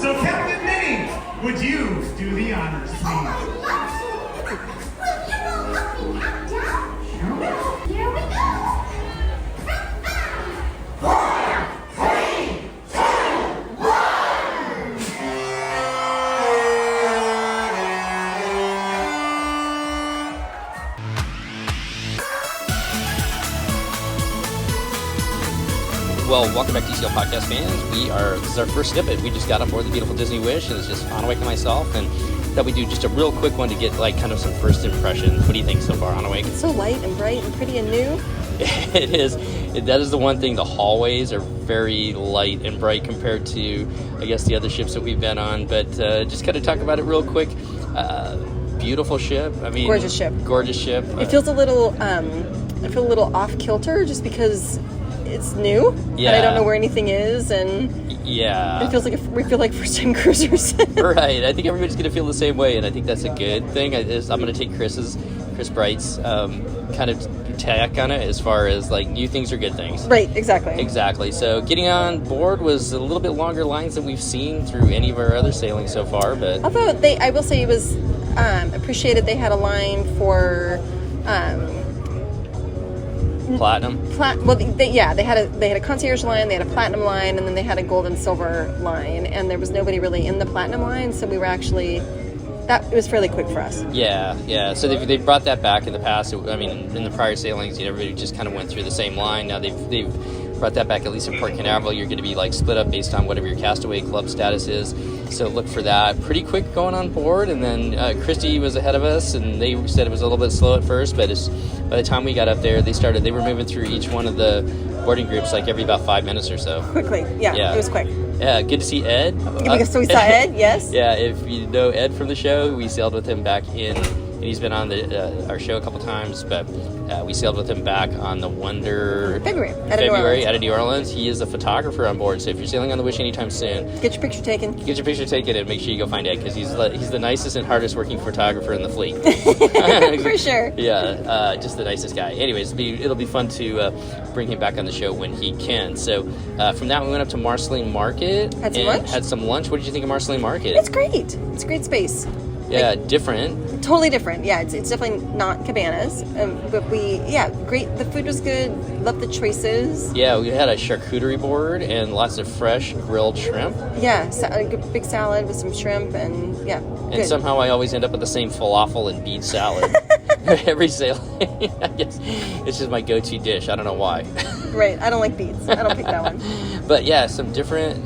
So Captain Minnie, would you do the honors, please? Oh, I'd love to. Will you all help me count down? Sure. Here we go. 4, 3, 2, 1. Well, welcome back to TCL Podcast fans. This is our first snippet. We just got on board the beautiful Disney Wish, and it's just Anawake and myself, and that we do just a real quick one to get like kind of some first impressions. What do you think so far, Anawake? It's so light and bright and pretty and new. It is. That is the one thing. The hallways are very light and bright compared to, I guess, the other ships that we've been on. But just kind of talk about it real quick. Beautiful ship. I mean, Gorgeous ship. Gorgeous ship. It feels a little, I feel a little off kilter just because it's new. Yeah. And I don't know where anything is, and yeah, it feels like we feel like first time cruisers. Right. I think everybody's going to feel the same way, and I think that's a good thing. I'm going to take Chris Bright's kind of tack on it as far as like new things are good things. Right. Exactly. Exactly. So getting on board was a little bit longer lines than we've seen through any of our other sailings so far, but Although I will say it was appreciated. They had a line for. platinum. They had a concierge line, they had a platinum line, and then they had a gold and silver line, and there was nobody really in the platinum line, so we were actually it was fairly quick for us. Yeah. So they brought that back in the past. I mean, in the prior sailings, everybody just kind of went through the same line. Now they've brought that back, at least in Port Canaveral. You're going to be like split up based on whatever your castaway club status is. So look for that. Pretty quick going on board, and then Christy was ahead of us, and they said it was a little bit slow at first, but by the time we got up there, they were moving through each one of the boarding groups like every about 5 minutes or so. Quickly, yeah. It was quick. Yeah, good to see Ed. So we saw Ed, yes. Yeah, if you know Ed from the show, we sailed with him back in, and he's been on our show a couple times, but we sailed with him back on the Wonder... February, out of New Orleans. He is a photographer on board, so if you're sailing on the Wish anytime soon... Get your picture taken. And make sure you go find Ed, because he's the nicest and hardest working photographer in the fleet. For sure. Yeah, just the nicest guy. Anyways, it'll be fun to bring him back on the show when he can. So from that, we went up to Marceline Market. Had some lunch. What did you think of Marceline Market? It's great. It's a great space. Yeah, different. Totally different. Yeah, it's definitely not cabanas. But great. The food was good. Loved the choices. Yeah, we had a charcuterie board and lots of fresh grilled shrimp. Yeah, a big salad with some shrimp and yeah. And good. somehow I always end up with the same falafel and beet salad every sailing. I guess it's just my go-to dish. I don't know why. Right. I don't like beets. I don't pick that one. But yeah, some different,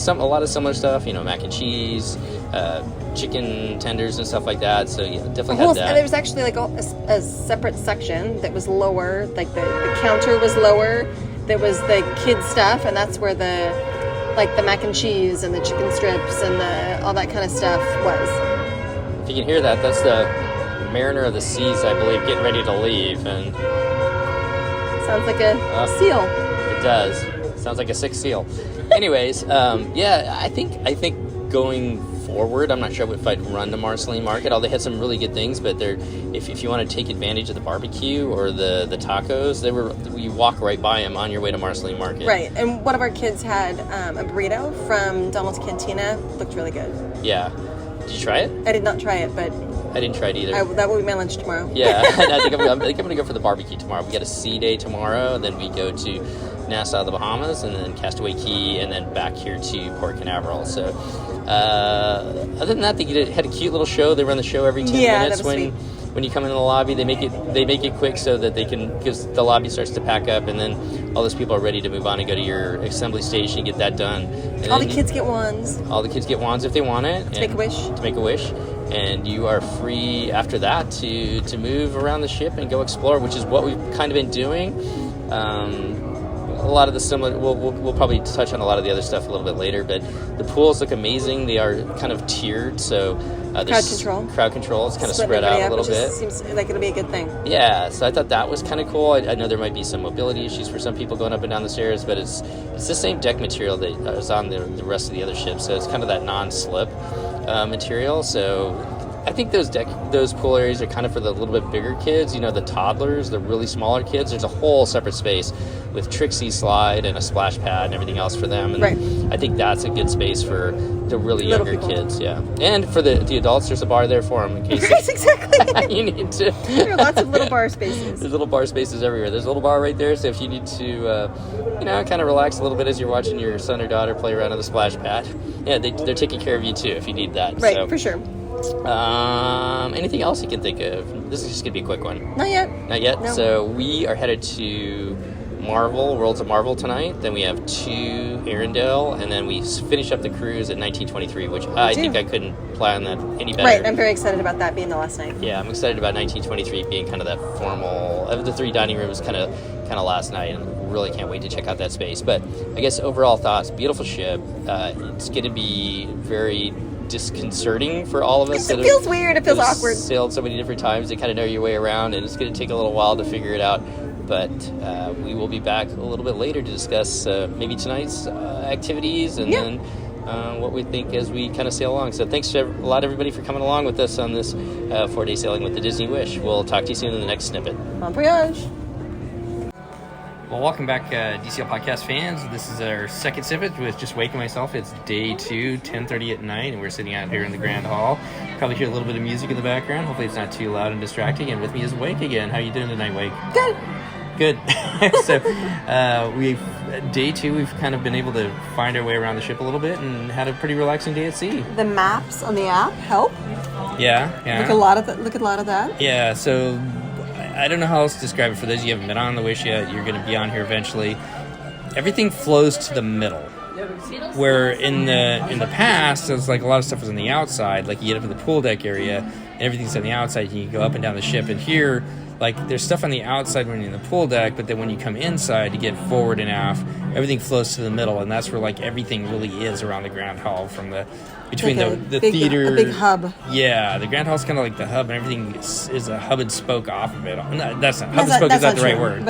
a lot of similar stuff. Mac and cheese. Chicken tenders and stuff like that, so yeah, definitely had that. And there was actually like a separate section that was lower, like the counter was lower. There was the kids stuff, and that's where the mac and cheese and the chicken strips and all that kind of stuff was. If you can hear that, that's the Mariner of the Seas, I believe, getting ready to leave, and sounds like a seal. It does. Sounds like a sick seal. Anyways, I think going forward, I'm not sure if I'd run to Marceline Market. They had some really good things, but if you want to take advantage of the barbecue or the tacos, you walk right by them on your way to Marceline Market. Right, and one of our kids had a burrito from Donald's Cantina. Looked really good. Yeah. Did you try it? I did not try it, but I didn't try it either. That will be my lunch tomorrow. Yeah, I think I'm going to go for the barbecue tomorrow. We got a sea day tomorrow, and then we go to Nassau, the Bahamas, and then Castaway Cay, and then back here to Port Canaveral. So, other than that, they had a cute little show. They run the show every 10 minutes when you come into the lobby. They make it quick so that because the lobby starts to pack up, and then all those people are ready to move on and go to your assembly station, get that done. And all the kids get wands. All the kids get wands if they want it. To make a wish. And you are free after that to move around the ship and go explore, which is what we've kind of been doing. A lot of the similar, we'll probably touch on a lot of the other stuff a little bit later, but the pools look amazing. They are kind of tiered, so there's crowd control. It's kind of spread out a little bit. Seems like it'll be a good thing. Yeah, so I thought that was kind of cool. I know there might be some mobility issues for some people going up and down the stairs, but it's the same deck material that is on the rest of the other ships, so it's kind of that non-slip material. So I think those pool areas are kind of for the little bit bigger kids, the toddlers, the really smaller kids. There's a whole separate space with Trixie slide and a splash pad and everything else for them. And right. I think that's a good space for the really Little younger people. kids, yeah. And for the adults, there's a bar there for them in case Right, exactly. you need to. There are lots of little bar spaces. There's little bar spaces everywhere. There's a little bar right there, so if you need to, kind of relax a little bit as you're watching your son or daughter play around on the splash pad, yeah, they're taking care of you too if you need that. Right, so. for sure. Anything else you can think of? This is just gonna be a quick one. Not yet. Not yet. No. So we are headed to Worlds of Marvel tonight. Then we have 2 Arendelle, and then we finish up the cruise at 1923, which I think I couldn't plan that any better. Right, I'm very excited about that being the last night. Yeah, I'm excited about 1923 being kind of that formal of the 3 dining rooms, kind of last night, and really can't wait to check out that space. But I guess overall thoughts: beautiful ship. It's going to be very disconcerting for all of us. It feels weird. It feels awkward. Sailed so many different times to kind of know your way around, and it's going to take a little while to figure it out. But we will be back a little bit later to discuss maybe tonight's activities and then what we think as we kind of sail along. So thanks a lot, everybody, for coming along with us on this 4-day sailing with the Disney Wish. We'll talk to you soon in the next snippet. Bon voyage. Well, welcome back, DCL Podcast fans. This is our second snippet with Just Wake and myself. It's day 2, 10:30 at night, and we're sitting out here in the Grand Hall. Probably hear a little bit of music in the background. Hopefully it's not too loud and distracting. And with me is Wake again. How you doing tonight, Wake? Good. So day 2, we've kind of been able to find our way around the ship a little bit and had a pretty relaxing day at sea. The maps on the app help. Yeah. Look at a lot of that. Yeah, so I don't know how else to describe it for those of you who haven't been on the Wish yet. You're going to be on here eventually. Everything flows to the middle. Where in the past, it was like a lot of stuff was on the outside. Like you get up to the pool deck area, and everything's on the outside. And you can go up and down the ship. And here, like there's stuff on the outside when you're in the pool deck, but then when you come inside to get forward and aft, everything flows to the middle, and that's where like everything really is around the Grand Hall between like the big, theater, a big hub. Yeah, the Grand Hall's kind of like the hub, and everything is a hub and spoke off of it. Hub and That's spoke is not the right true, word,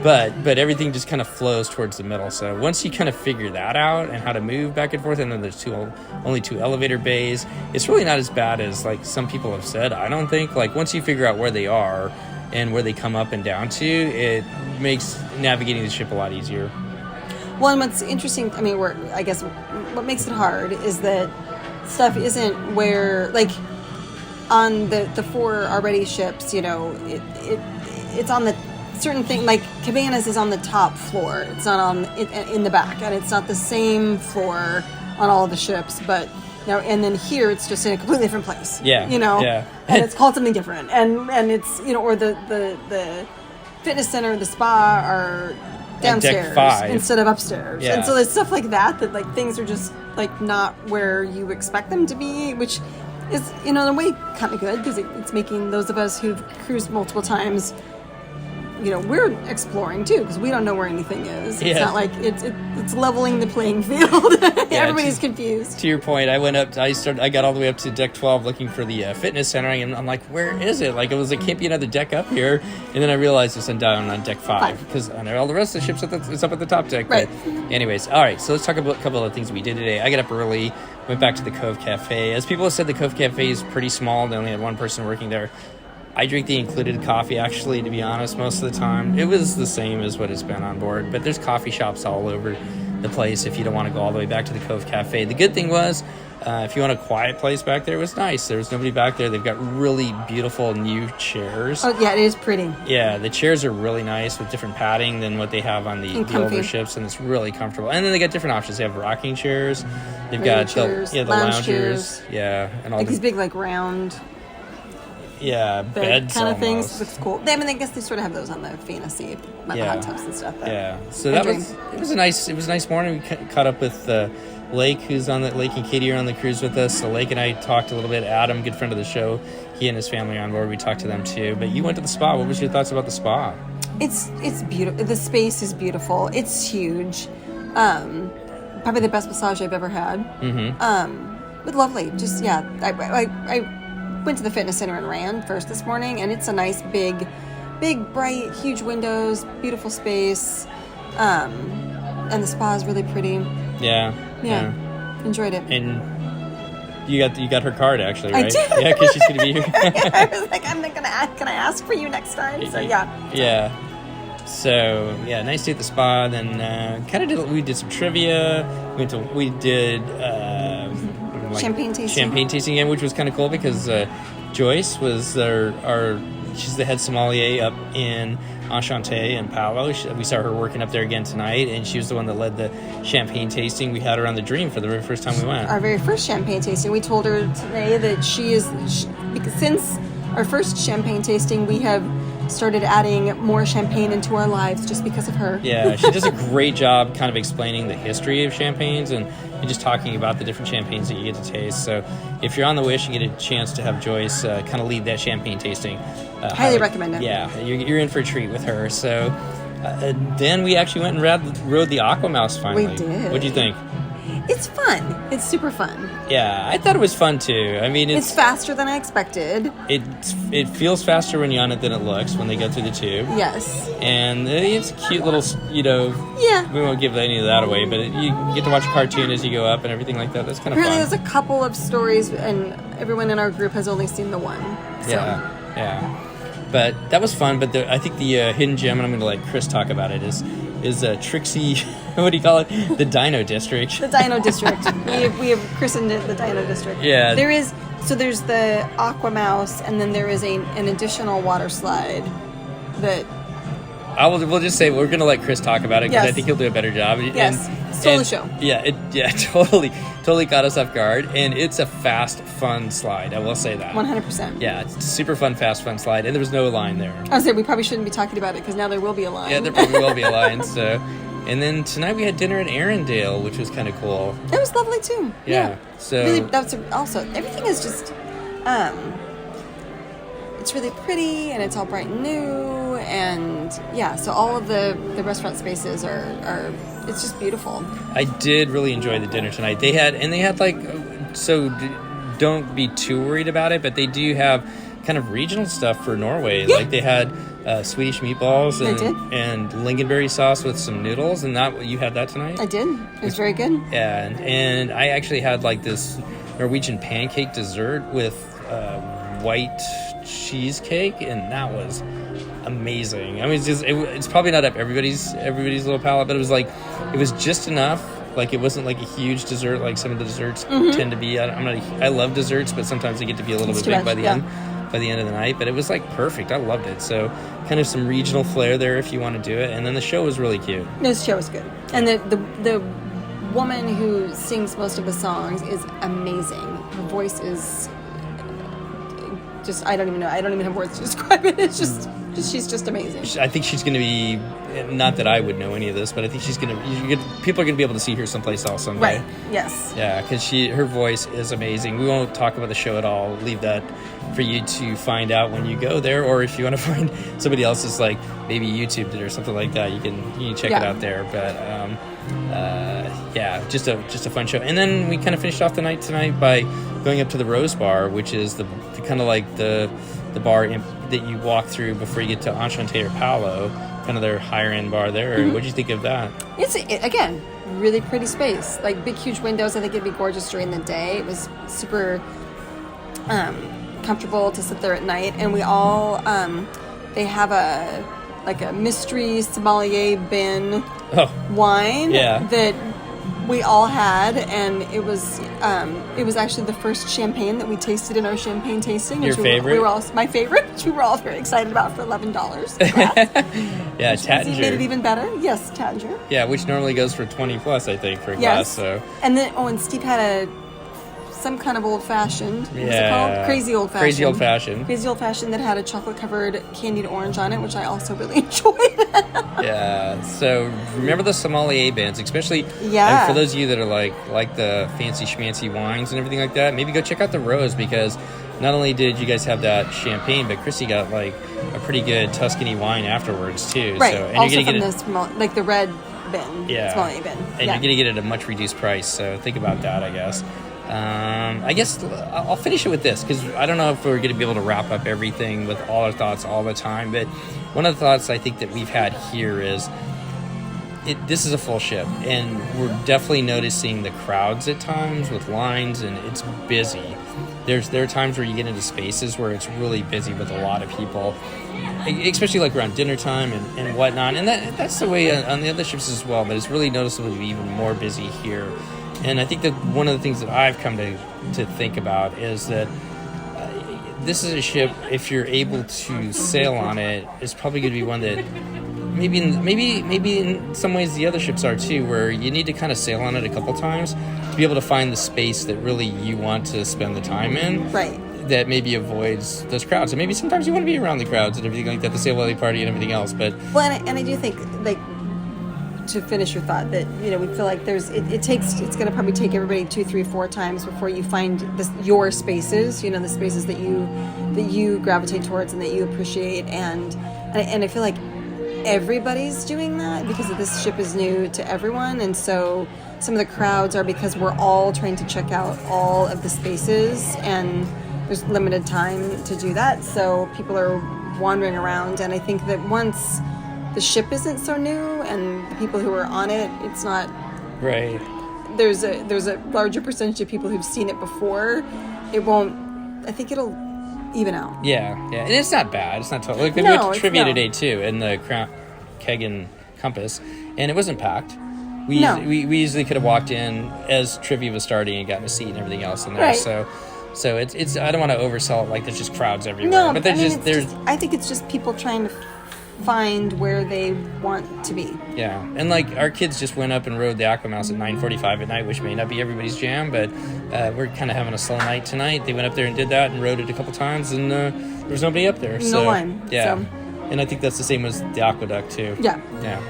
but everything just kind of flows towards the middle. So once you kind of figure that out and how to move back and forth, and then there's only 2 elevator bays, it's really not as bad as like some people have said. I don't think. Like once you figure out where they are and where they come up and down to, it makes navigating the ship a lot easier. Well, and what's interesting, I mean, I guess what makes it hard is that stuff isn't where, like, on the 4 already ships, it's on the certain thing, like Cabanas is on the top floor. It's not on in the back, and it's not the same floor on all of the ships, but and then here it's just in a completely different place. Yeah. Yeah. And it's called something different, and it's or the fitness center and the spa are downstairs Deck 5 instead of upstairs. Yeah. And so there's stuff like that like things are just like not where you expect them to be, which is in a way kind of good because it's making those of us who've cruised multiple times, we're exploring too because we don't know where anything is. It's not like it's leveling the playing field. Everybody's confused. To your point, I went up. I got all the way up to deck 12 looking for the fitness center, and I'm like, where is it? Like it can't be another deck up here. And then I realized it's down on deck 5 because I know all the rest of the ships it's up at the top deck. Right. But anyways, all right. So let's talk about a couple of things we did today. I got up early, went back to the Cove Cafe. As people have said, the Cove Cafe is pretty small. They only had 1 person working there. I drink the included coffee, actually, to be honest, most of the time. It was the same as what it's been on board, but there's coffee shops all over the place if you don't want to go all the way back to the Cove Cafe. The good thing was, if you want a quiet place back there, it was nice. There was nobody back there. They've got really beautiful new chairs. Oh, yeah, it is pretty. Yeah, the chairs are really nice with different padding than what they have on the older ships, and it's really comfortable. And then they got different options. They have rocking chairs. They've got the loungers. Chairs. Yeah. And all like these big, like, round... beds kind of almost. Things. Looks cool. I mean, I guess they sort of have those on the fantasy, the hot tubs and stuff. So it was a nice morning. We caught up with Lake, who's on the Lake and Katie are on the cruise with us. So Lake and I talked a little bit. Adam, good friend of the show, he and his family are on board. We talked to them too. But you went to the spa. What was your thoughts about the spa? It's beautiful. The space is beautiful. It's huge. Probably the best massage I've ever had. Mm-hmm. But lovely. Just I went to the fitness center and ran first this morning, and it's a nice big bright huge windows, beautiful space, and the spa is really pretty. Yeah. Enjoyed it. And you got her card actually, right? I did. Yeah, because she's gonna be here. I was like, I'm not gonna ask. Can I ask for you next time? So So nice day at the spa. Then we did some trivia. We did champagne tasting. Champagne tasting again, which was kind of cool because Joyce was she's the head sommelier up in Enchante and Palo. We saw her working up there again tonight, and she was the one that led the champagne tasting. We had her on the Dream for the very first time we went. Our very first champagne tasting. We told her today that because since our first champagne tasting, we have started adding more champagne into our lives just because of her. Yeah, she does a great job kind of explaining the history of champagnes and just talking about the different champagnes that you get to taste. So if you're on the Wish and get a chance to have Joyce kind of lead that champagne tasting, highly recommend it. Yeah, you're in for a treat with her. So then we actually went and rode the Aqua Mouse finally. We did. What'd you think? It's fun. It's super fun. Yeah, I thought it was fun too. I mean, it's faster than I expected. It feels faster when you're on it than it looks when they go through the tube. Yes. And it's a cute little, Yeah. We won't give any of that away, but you get to watch a cartoon as you go up and everything like that. That's kind of fun. Apparently there's a couple of stories, and everyone in our group has only seen the one. So. Yeah. But that was fun. But I think the hidden gem, and I'm going to let Chris talk about it, is Trixie, what do you call it? The Dino District. The Dino District. we have christened it the Dino District. Yeah. There's the Aqua Mouse, and then there is an additional water slide that... We'll just say we're going to let Chris talk about it because Yes. I think he'll do a better job. Yes. Stole the show. Yeah, totally caught us off guard. And it's a fast, fun slide. I will say that. 100%. Yeah, it's a super fun, fast, fun slide. And there was no line there. I was saying we probably shouldn't be talking about it because now there will be a line. Yeah, there probably will be a line. So, and then tonight we had dinner at Arendelle, which was kind of cool. It was lovely too. Yeah. So really, that's also everything is just, it's really pretty and it's all bright and new, and yeah. So all of the restaurant spaces are it's just beautiful. I did really enjoy the dinner tonight. They had like, so don't be too worried about it, but they do have kind of regional stuff for Norway. Yeah. Like they had Swedish meatballs and lingonberry sauce with some noodles, and that you had that tonight? I did. It was very good. Yeah, and I actually had like this Norwegian pancake dessert with white cheesecake, and that was amazing. I mean, it's probably not up everybody's little palate, but it was just enough. Like it wasn't like a huge dessert like some of the desserts tend to be. I love desserts, but sometimes they get to be a little bit big by the end. By the end of the night, but it was like perfect. I loved it. So kind of some regional flair there if you want to do it. And then the show was really cute. This show was good. And the woman who sings most of the songs is amazing. Her voice is just, I don't even know. I don't even have words to describe it. It's just she's just amazing. I think she's going to be, not that I would know any of this, but I think she's going to, people are going to be able to see her someplace else someday. Right, yes. Yeah, because her voice is amazing. We won't talk about the show at all. We'll leave that for you to find out when you go there, or if you want to find somebody else's, like maybe YouTubed it or something like that, you can check it out there. But yeah, just a fun show. And then we kind of finished off the night tonight by going up to the Rose Bar, which is the kind of like the bar that you walk through before you get to Enchante or Palo, kind of their higher end bar there. Mm-hmm. What did you think of that? It's again really pretty space, like big huge windows. I think it'd be gorgeous during the day. It was super comfortable to sit there at night, and we all they have a mystery sommelier bin wine that we all had, and it was actually the first champagne that we tasted in our champagne tasting. Your favorite? We were all my favorite, which we were all very excited about for $11. Yeah, Tattinger made it even better. Yes, Tattinger. Yeah, which normally goes for 20 plus, I think, for a glass. So. And then and Steve had some kind of old-fashioned. What's it called? Crazy old-fashioned. Crazy old-fashioned. Crazy old-fashioned that had a chocolate-covered candied orange on it, which I also really enjoyed. Yeah. So remember the sommelier bins, especially for those of you that are like the fancy schmancy wines and everything like that. Maybe go check out the Rose, because not only did you guys have that champagne, but Chrissy got like a pretty good Tuscany wine afterwards too. Right. So, and also you're gonna from the red bin. Sommelier bin. And you're gonna get it at a much reduced price. So think about that, I guess. I guess I'll finish it with this, because I don't know if we're going to be able to wrap up everything with all our thoughts all the time, but one of the thoughts I think that we've had here is this is a full ship, and we're definitely noticing the crowds at times with lines, and it's busy. There are times where you get into spaces where it's really busy with a lot of people, especially like around dinner time and whatnot, and that's the way on the other ships as well, but it's really noticeably even more busy here And I think that one of the things that I've come to think about is that this is a ship, if you're able to sail on it, it's probably going to be one that maybe in some ways the other ships are too, where you need to kind of sail on it a couple times to be able to find the space that really you want to spend the time in. Right. That maybe avoids those crowds. And maybe sometimes you want to be around the crowds and everything like that, the sail belly party and everything else. But well, and I do think, like, to finish your thought, that we feel like it's going to probably take everybody 2, 3, 4 times before you find your spaces, the spaces that you gravitate towards and that you appreciate, and I feel like everybody's doing that because this ship is new to everyone, and so some of the crowds are because we're all trying to check out all of the spaces, and there's limited time to do that, so people are wandering around. And I think that once the ship isn't so new and the people who are on it, it's not right. There's a larger percentage of people who've seen it before. I think it'll even out. Yeah, and it's not bad. It's not totally. Like, we No, went to trivia no. today too in the Keg and Compass, and it wasn't packed. We No. we easily could have walked in as trivia was starting and gotten a seat and everything else in there. Right. So it's I don't want to oversell it like there's just crowds everywhere. No, but there's I think it's just people trying to find where they want to be. yeah, and like our kids just went up and rode the Aquamouse at 9:45 at night, which may not be everybody's jam, but we're kind of having a slow night tonight. They went up there and did that and rode it a couple times, and there was nobody up there. No one. Yeah, So. and I think that's the same as the Aqueduct too. Yeah. Yeah.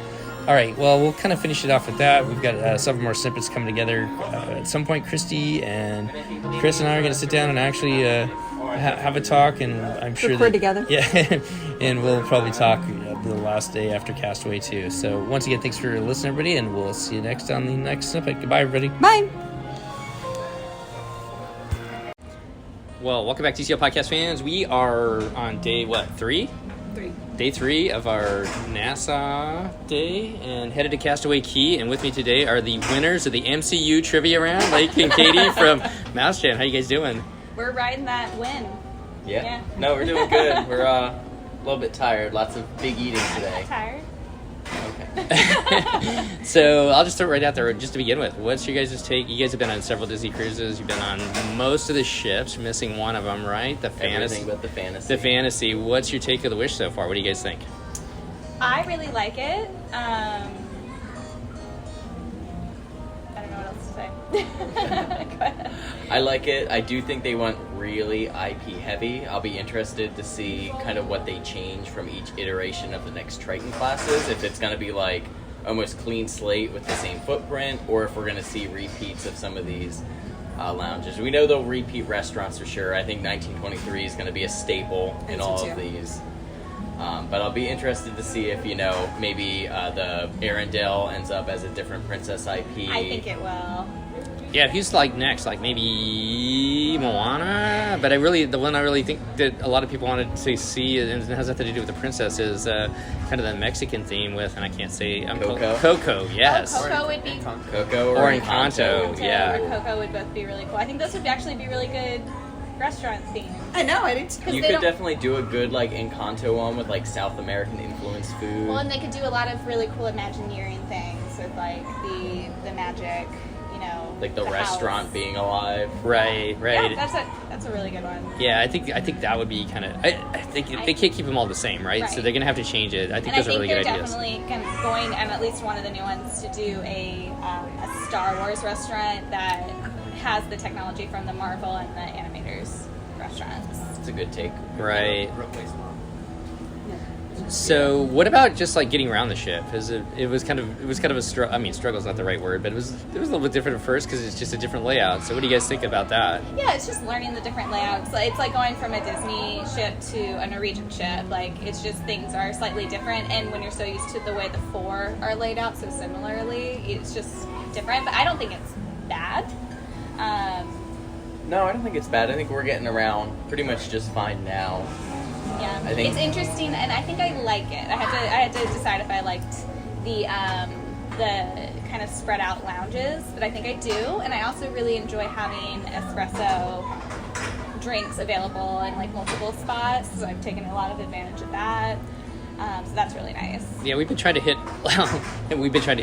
All right. Well, we'll kind of finish it off with that. We've got several more snippets coming together. At some point, Christy and Chris and I are going to sit down and actually have a talk, and I'm sure Record together. Yeah, and we'll probably talk the last day after Castaway too. So once again, thanks for listening, everybody, and we'll see you next on the next snippet. Goodbye, everybody. Bye. Well, welcome back, TCL Podcast fans. We are on day, 3? Day 3 of our NASA day, and headed to Castaway Key. And with me today are the winners of the MCU Trivia Round, Lake and Katie from Mouse Jam. How you guys doing? We're riding that win. Yeah. No, we're doing good. We're a little bit tired. Lots of big eating today. Tired? Okay. So I'll just throw it right out there just to begin with. What's your guys' take? You guys have been on several Disney cruises. You've been on most of the ships, missing one of them, right? The Fantasy. Everything but the Fantasy. The Fantasy. What's your take of the Wish so far? What do you guys think? I really like it. I don't know what else to say. Go ahead. I like it. I do think they went really IP heavy. I'll be interested to see kind of what they change from each iteration of the next Triton classes. If it's going to be like almost clean slate with the same footprint, or if we're going to see repeats of some of these lounges. We know they'll repeat restaurants for sure. I think 1923 is going to be a staple in all of these. But I'll be interested to see if, maybe the Arendelle ends up as a different Princess IP. I think it will. Yeah, who's like next? Like maybe Moana? But the one I really think that a lot of people wanted to see, and it has nothing to do with the princess, is kind of the Mexican theme with, and I can't say... Coco? Coco, yes. Oh, Coco would be... Coco Or or Encanto, yeah. Or Coco would both be really cool. I think those would actually be really good restaurant themes. I know. I did. You could definitely do a good Encanto one with South American influenced food. Well, and they could do a lot of really cool Imagineering things with the magic, Like the restaurant house. being alive. Right. Yeah, that's a really good one. Yeah, I think that would be kind of... I think they can't keep them all the same, right? So Right. they're going to have to change it. I think And those are really good they're ideas. definitely going, and at least one of the new ones, to do a Star Wars restaurant that has the technology from the Marvel and the animators restaurants. It's a good take. Right. So, what about just getting around the ship? It was kind of a struggle. I mean, struggle's not the right word, but it was a little bit different at first because it's just a different layout. So, what do you guys think about that? Yeah, it's just learning the different layouts. It's like going from a Disney ship to a Norwegian ship. It's just things are slightly different, and when you're so used to the way the four are laid out so similarly, it's just different. But I don't think it's bad. No, I don't think it's bad. I think we're getting around pretty much just fine now. Yeah, I think it's interesting, and I think I like it. I had to decide if I liked the kind of spread out lounges, but I think I do. And I also really enjoy having espresso drinks available in multiple spots. So I've taken a lot of advantage of that. So that's really nice. Yeah, we've been trying to hit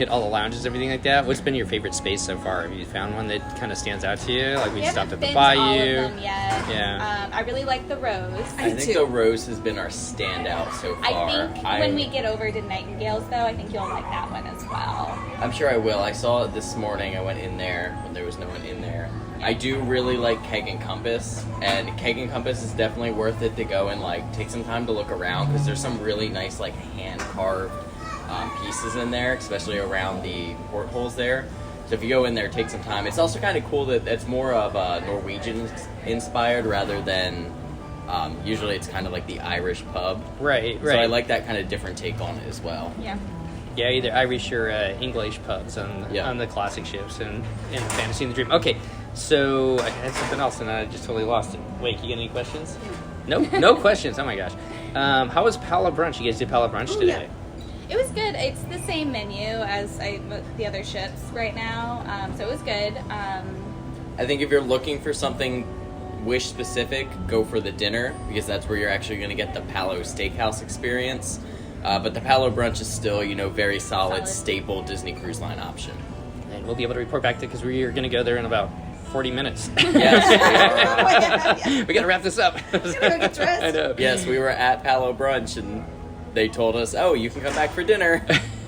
all the lounges and everything like that. What's been your favorite space so far? Have you found one that kind of stands out to you? Like we stopped at the been Bayou. to all of them yet. Yeah. I really like the Rose. I think the Rose has been our standout so far. I think when we get over to Nightingales, though, I think you'll like that one as well. I'm sure I will. I saw it this morning. I went in there when there was no one in there. I do really like Keg and Compass, and Keg and Compass is definitely worth it to go and like take some time to look around because there's some really nice like hand carved pieces in there, especially around the portholes there. So if you go in there, take some time. It's also kind of cool that it's more of Norwegian inspired rather than usually it's kind of like the Irish pub. Right. So I like that kind of different take on it as well. Yeah. Yeah, either Irish or English pubs on the classic ships and Fantasy and the Dream. Okay, so I had something else and I just totally lost it. Wait, you got any questions? No questions. Oh my gosh. How was Palo Brunch? You guys did Palo Brunch today? It was good. It's the same menu as the other ships right now, so it was good. I think if you're looking for something Wish specific, go for the dinner because that's where you're actually going to get the Palo Steakhouse experience. But the Palo Brunch is still, very solid, staple Disney Cruise Line option. And we'll be able to report back to because we are going to go there in about 40 minutes. Yes. We got to wrap this up. Go get dressed. I know. Yes, we were at Palo Brunch and they told us, oh, you can come back for dinner.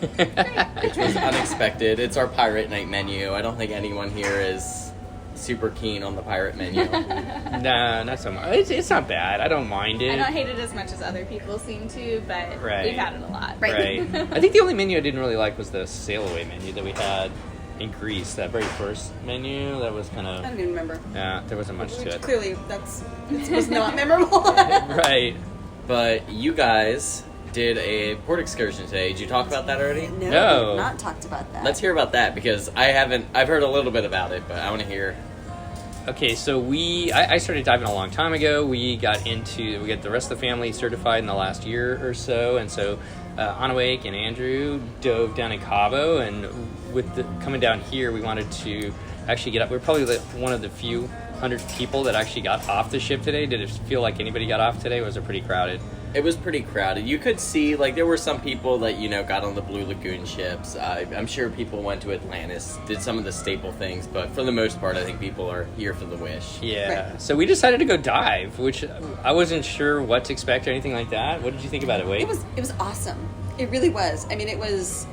Which was unexpected. It's our pirate night menu. I don't think anyone here is super keen on the pirate menu. Nah, not so much. It's not bad. I don't mind it. I don't hate it as much as other people seem to, but we've had it a lot. Right. I think the only menu I didn't really like was the sail away menu that we had in Greece. That very first menu, that was kind I of... don't even remember. Yeah, there wasn't much to it. Clearly, it was not memorable. Right. But you guys did a port excursion today. Did you talk about that already? No, No. we have not talked about that. Let's hear about that because I've heard a little bit about it, but I want to hear. Okay, so I started diving a long time ago. We got the rest of the family certified in the last year or so, and so Anawake and Andrew dove down in Cabo, and coming down here, we wanted to actually get up. We're probably one of the few hundred people that actually got off the ship today. Did it feel like anybody got off today, or was it pretty crowded? It was pretty crowded. You could see, there were some people that, got on the Blue Lagoon ships. I'm sure people went to Atlantis, did some of the staple things, but for the most part, I think people are here for the Wish. Yeah. Right. So we decided to go dive, which I wasn't sure what to expect or anything like that. What did you think about it, Wade? It was awesome. It really was. I mean, it was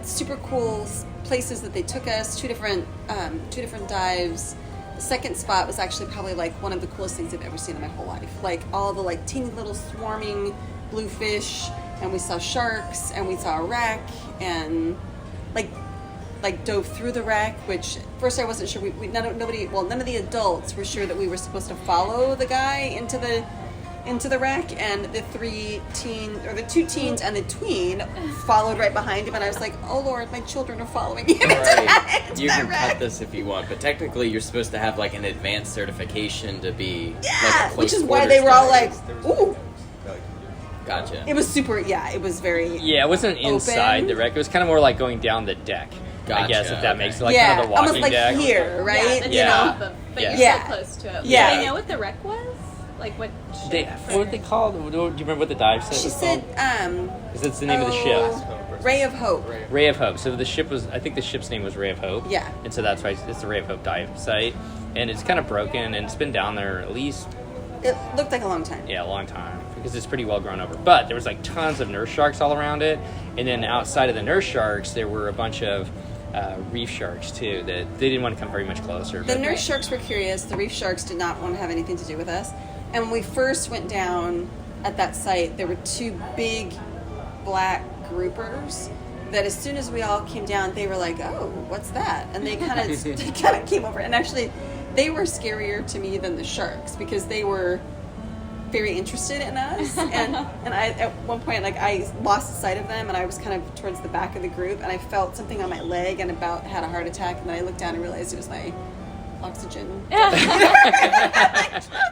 super cool places that they took us, two different dives. The second spot was actually probably one of the coolest things I've ever seen in my whole life. All the teeny little swarming bluefish, and we saw sharks, and we saw a wreck, and dove through the wreck. Which at first I wasn't sure. None of the adults were sure that we were supposed to follow the guy into the wreck, and the two teens and the tween followed right behind him, and I was like, oh Lord, my children are following him into You can wreck. cut this if you want, but technically you're supposed to have an advanced certification to be Yeah, a which is close why they were all quarters ooh. Gotcha. It was super, it was very Yeah, it wasn't inside the wreck. It was kind of more like going down the deck. Gotcha, I guess if that makes it yeah, kind of the walking almost like deck. here, right? Yeah, Yeah. but Yeah. you're Yeah. so close to it. Yeah. Do they know what the wreck was? What ship? What were they called? Do you remember what the dive set She was said, called? Because it's the name of the ship. Ray of Hope. Ray of Hope. So I think the ship's name was Ray of Hope. Yeah. And so that's why it's the Ray of Hope dive site. And it's kind of broken, and it's been down there at least, It looked like a long time. a long time. Because it's pretty well grown over. But there was tons of nurse sharks all around it. And then outside of the nurse sharks, there were a bunch of reef sharks too that they didn't want to come very much closer. The nurse sharks were curious. The reef sharks did not want to have anything to do with us. And when we first went down at that site, there were two big black groupers that as soon as we all came down, they were like, oh, what's that? And they kind of came over. And actually, they were scarier to me than the sharks because they were very interested in us. And I, at one point, I lost sight of them, and I was kind of towards the back of the group, and I felt something on my leg and about had a heart attack. And then I looked down and realized it was my oxygen.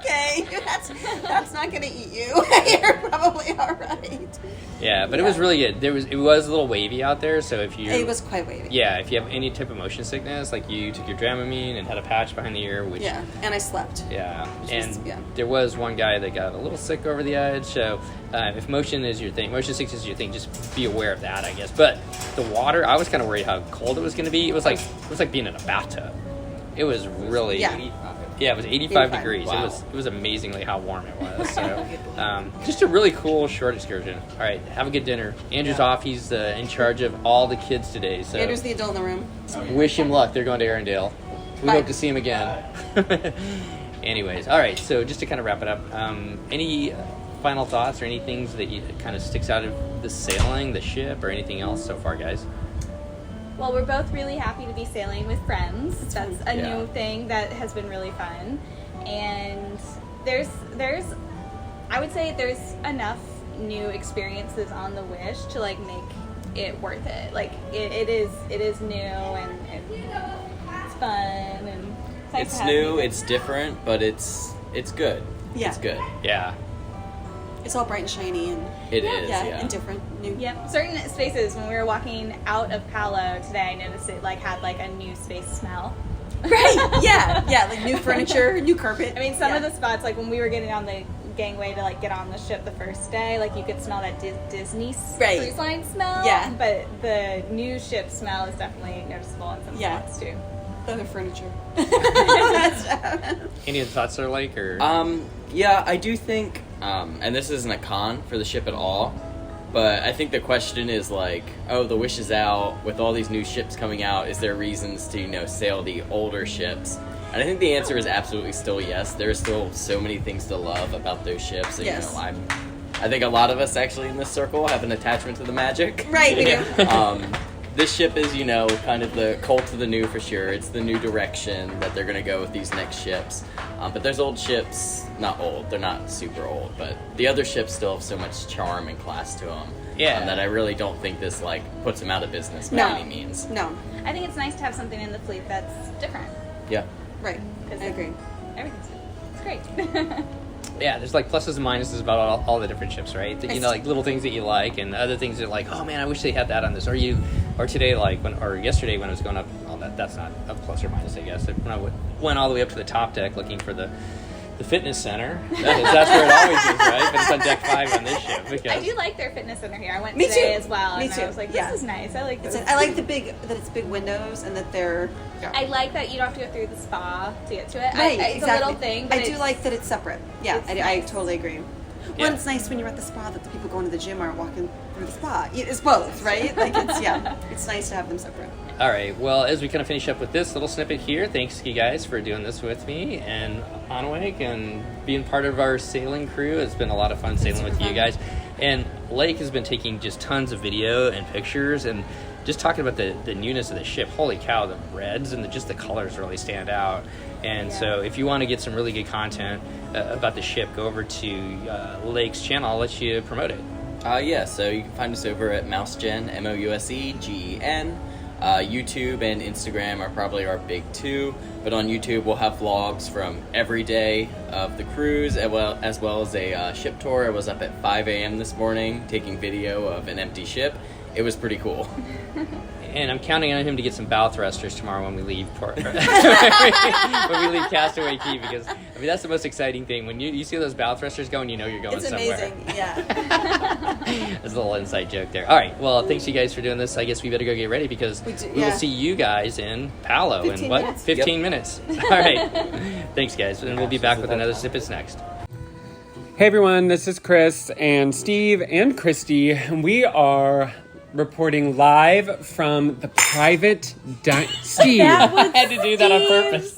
Okay, that's not gonna eat you. You're probably all right. Yeah, but it was really good. It was a little wavy out there, so if you It was quite wavy. yeah, if you have any type of motion sickness, like you took your Dramamine and had a patch behind the ear, which Yeah, and I slept. yeah, Which and was- yeah. there was one guy that got a little sick over the edge. So if motion is your thing, motion sickness is your thing, just be aware of that, I guess. But the water, I was kind of worried how cold it was going to be. It was like being in a bathtub. It was really Yeah. Yeah, it was 85 85. degrees. Wow. It was amazingly how warm it was. So, just a really cool short excursion. All right, have a good dinner. Andrew's off. He's in charge of all the kids today. So Andrew's the adult in the room. wish him luck. They're going to Arendelle. We Bye. hope to see him again. Anyways, all right. So just to kind of wrap it up, any final thoughts or any things that you kind of sticks out of the sailing, the ship, or anything else so far, guys? Well, we're both really happy to be sailing with friends. That's a Yeah. new thing that has been really fun. And there's I would say there's enough new experiences on the Wish to like make it worth it. Like it is new and it's fun and it's nice It's to have new, people. it's different, but it's good. Yeah. It's good. Yeah. It's all bright and shiny and It is, yeah. and different, new. Yep. Certain spaces, when we were walking out of Palo today, I noticed it like had like a new space smell. Right. Yeah, like new furniture, new carpet. I mean, some of the spots, like when we were getting on the gangway to like get on the ship the first day, like you could smell that Disney Right. cruise line smell. Yeah. But the new ship smell is definitely noticeable in some Yeah. spots too. other furniture. Any other thoughts there, Lake? Or Yeah, I do think, and this isn't a con for the ship at all, but I think the question is like, oh, the Wish is out with all these new ships coming out. Is there reasons to, sail the older ships? And I think the answer is absolutely still yes. There are still so many things to love about those ships. And, Yes. I think a lot of us actually in this circle have an attachment to the magic. Right, we do. This ship is, kind of the cult of the new for sure. It's the new direction that they're going to go with these next ships. But there's old ships, not old, they're not super old, but the other ships still have so much charm and class to them. Yeah. That I really don't think this, puts them out of business by No. any means. No, I think it's nice to have something in the fleet that's different. Yeah. right. I agree. Everything's it's great. yeah, there's like pluses and minuses about all the different ships, right? That, like little things that you like, and other things that like, oh man, I wish they had that on this. Or today, or yesterday when I was going up, that's not a plus or minus, I guess. When I went all the way up to the top deck looking for the fitness center. That's where it always is, right? But it's on deck 5 on this ship. Because I do like their fitness center here. I went Me today too. as well, Me and too. I was like, this Yeah. is nice. I like this. I like that it's big windows and that they're I like that you don't have to go through the spa to get to it. right. It's exactly. a little thing, but I do like that it's separate. Yeah, it's I nice. totally agree. Yeah. Well, it's nice when you're at the spa that the people going to the gym aren't walking through the spa. It's both, right? Like it's nice to have them separate. All right. Well, as we kind of finish up with this little snippet here, thanks you guys for doing this with me and Onweg and being part of our sailing crew. It's been a lot of fun sailing with you guys. And Lake has been taking just tons of video and pictures and just talking about the newness of the ship. Holy cow, the reds and just the colors really stand out. And so if you want to get some really good content about the ship, go over to Lake's channel. I'll let you promote it. So you can find us over at MouseGen, MOUSEGEN. YouTube and Instagram are probably our big two, but on YouTube we'll have vlogs from every day of the cruise as well as a ship tour. I was up at 5 a.m. this morning taking video of an empty ship. It was pretty cool. And I'm counting on him to get some bow thrusters tomorrow when we leave when we leave Castaway Key, because that's the most exciting thing. When you see those bow thrusters going, you're going It's somewhere. amazing. Yeah. That's a little inside joke there. All right, well, thanks you guys for doing this. I guess we better go get ready because we will see you guys in Palo in 15 what? minutes. 15 minutes. All right. Thanks guys, and we'll be back with another Snippets next. Hey everyone, this is Chris and Steve and Christy. We are reporting live from the private Steve. I had to do that on purpose.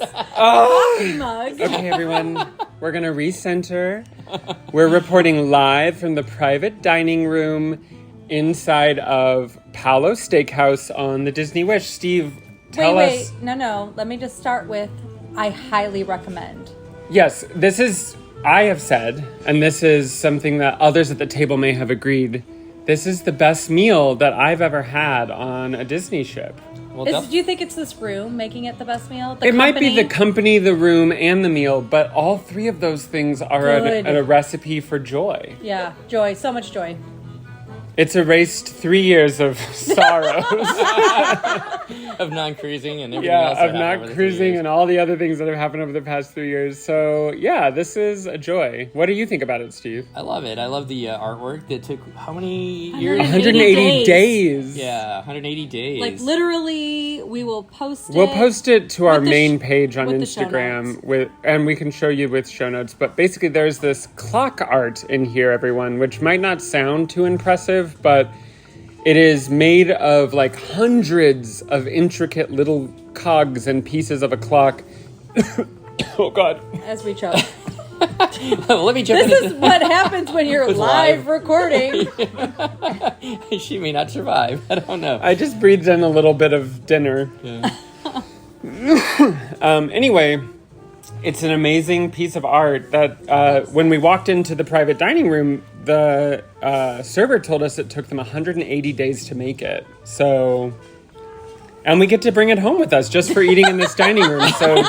Okay, everyone, we're gonna recenter. We're reporting live from the private dining room inside of Palo Steakhouse on the Disney Wish. Steve, tell us. No. Let me just start with, I highly recommend. Yes, this is, I have said, and this is something that others at the table may have agreed, this is the best meal that I've ever had on a Disney ship. Do you think it's this room making it the best meal? It might be the company, the room, and the meal, but all three of those things are at a recipe for joy. Yeah, joy. So much joy. It's erased 3 years of sorrows. of non-cruising and everything Yeah, else. of not cruising and all the other things that have happened over the past 3 years. So, yeah, this is a joy. What do you think about it, Steve? I love it. I love the artwork that took how many years? 180 days. Yeah, 180 days. Like, literally, we will post it. We'll post it to our with the main page on with the show Instagram, and we can show you with show notes. But basically, there's this clock art in here, everyone, which might not sound too impressive, but it is made of like hundreds of intricate little cogs and pieces of a clock. Oh, God. As we choke. Well, let me jump in. This is what happens when you're live recording. She may not survive. I don't know. I just breathed in a little bit of dinner. Yeah. Anyway, it's an amazing piece of art that when we walked into the private dining room, the server told us it took them 180 days to make it. So, and we get to bring it home with us just for eating in this dining room. So,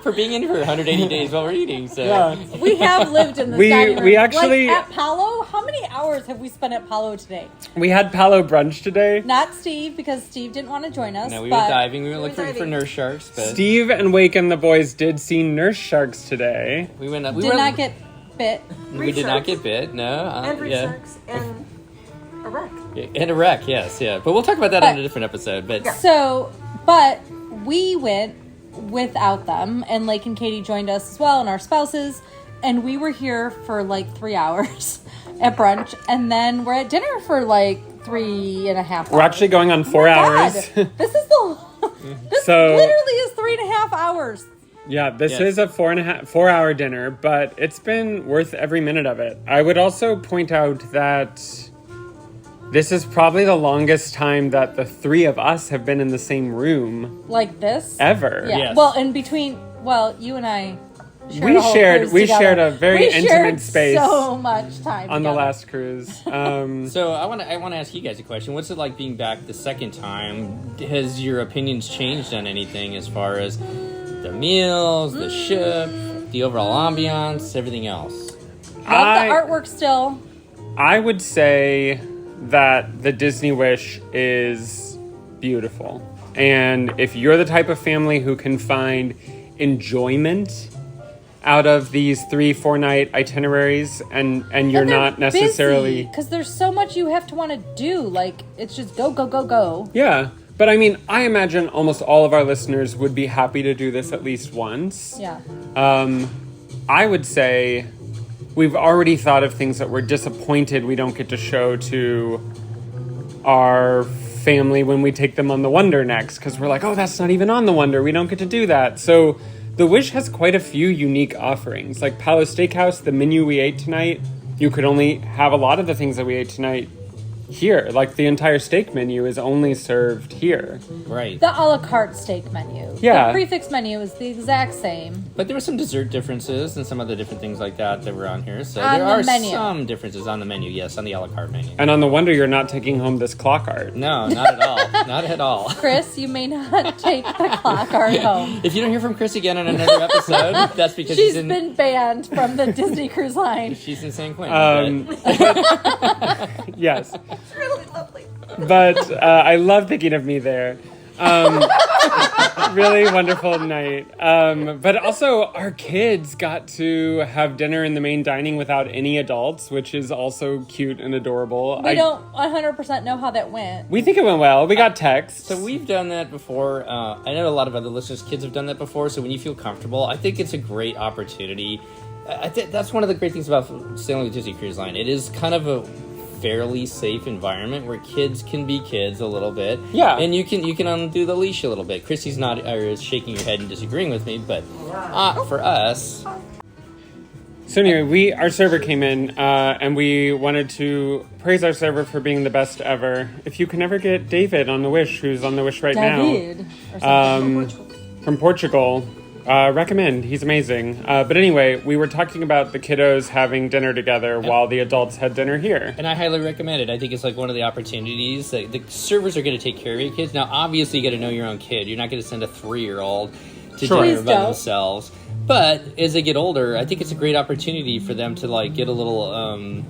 for being in for 180 days while we're eating. So, yeah. We have lived in this dining room. We actually, like at Palo. How many hours have we spent at Palo today? we had Palo brunch today. Not Steve, because Steve didn't want to join us. no, we but were diving. We were looking for nurse sharks. But Steve and Wake and the boys did see nurse sharks today. we went up. did not get bit. We did not get bit. No. And reef yeah. sharks and a wreck. And a wreck, yes, yeah. But we'll talk about that on a different episode. But So, but we went without them, and Lake and Katie joined us as well, and our spouses, and we were here for like 3 hours at brunch, and then we're at dinner for like 3.5 hours. We're actually going on 4 hours. This is the. This So- literally is 3.5 hours. Yeah, this Yes. is a 4 hour dinner, but it's been worth every minute of it. I would also point out that this is probably the longest time that the three of us have been in the same room Like this. ever. Yeah. Yes. Well, in between, you and I. We a whole shared- cruise we together. shared a very We intimate shared space So much time on the together. last cruise. so I want to ask you guys a question. What's it like being back the second time? Has your opinions changed on anything as far as the meals, the ship, the overall ambiance, everything else? Love the artwork still. I would say that the Disney Wish is beautiful. And if you're the type of family who can find enjoyment out of these 3-4 night itineraries and you're not necessarily... Because there's so much you have to want to do. Like, it's just go, go, go, go. Yeah. But I mean, I imagine almost all of our listeners would be happy to do this at least once. Yeah. I would say we've already thought of things that we're disappointed we don't get to show to our family when we take them on the Wonder next, because we're like, oh, that's not even on the Wonder. We don't get to do that. So the Wish has quite a few unique offerings. Like Palo Steakhouse, the menu we ate tonight, you could only have a lot of the things that we ate tonight here. Like the entire steak menu is only served here. Right. The a la carte steak menu. Yeah. The prefix menu is the exact same. But there were some dessert differences and some other different things like that were on here. So On there the are menu. some differences on the menu, yes, on the a la carte menu. And on the Wonder, you're not taking home this clock art. No, not at all. Not at all. Chris, you may not take the clock art home. If you don't hear from Chris again on another episode, that's because She's in, been banned from the Disney Cruise Line. she's in San Quentin. Yes. It's really lovely. But I love thinking of me there. Really wonderful night. But also, our kids got to have dinner in the main dining without any adults, which is also cute and adorable. We don't 100% know how that went. We think it went well. We got texts. So we've done that before. I know a lot of other listeners' kids have done that before. So when you feel comfortable, I think it's a great opportunity. That's one of the great things about sailing with Disney Cruise Line. It is kind of a fairly safe environment where kids can be kids a little bit. Yeah. And you can undo the leash a little bit. Christy's not is shaking her head and disagreeing with me, but for us. So anyway, our server came in, and we wanted to praise our server for being the best ever. If you can ever get David on the Wish, who's on the Wish right David. now, from Portugal, recommend. He's amazing. But anyway, we were talking about the kiddos having dinner together while the adults had dinner here. And I highly recommend it. I think it's like one of the opportunities that the servers are going to take care of your kids. Now, obviously, you got to know your own kid. You're not going to send a 3-year-old to Sure. dinner Please by don't. themselves. But as they get older, I think it's a great opportunity for them to like get a little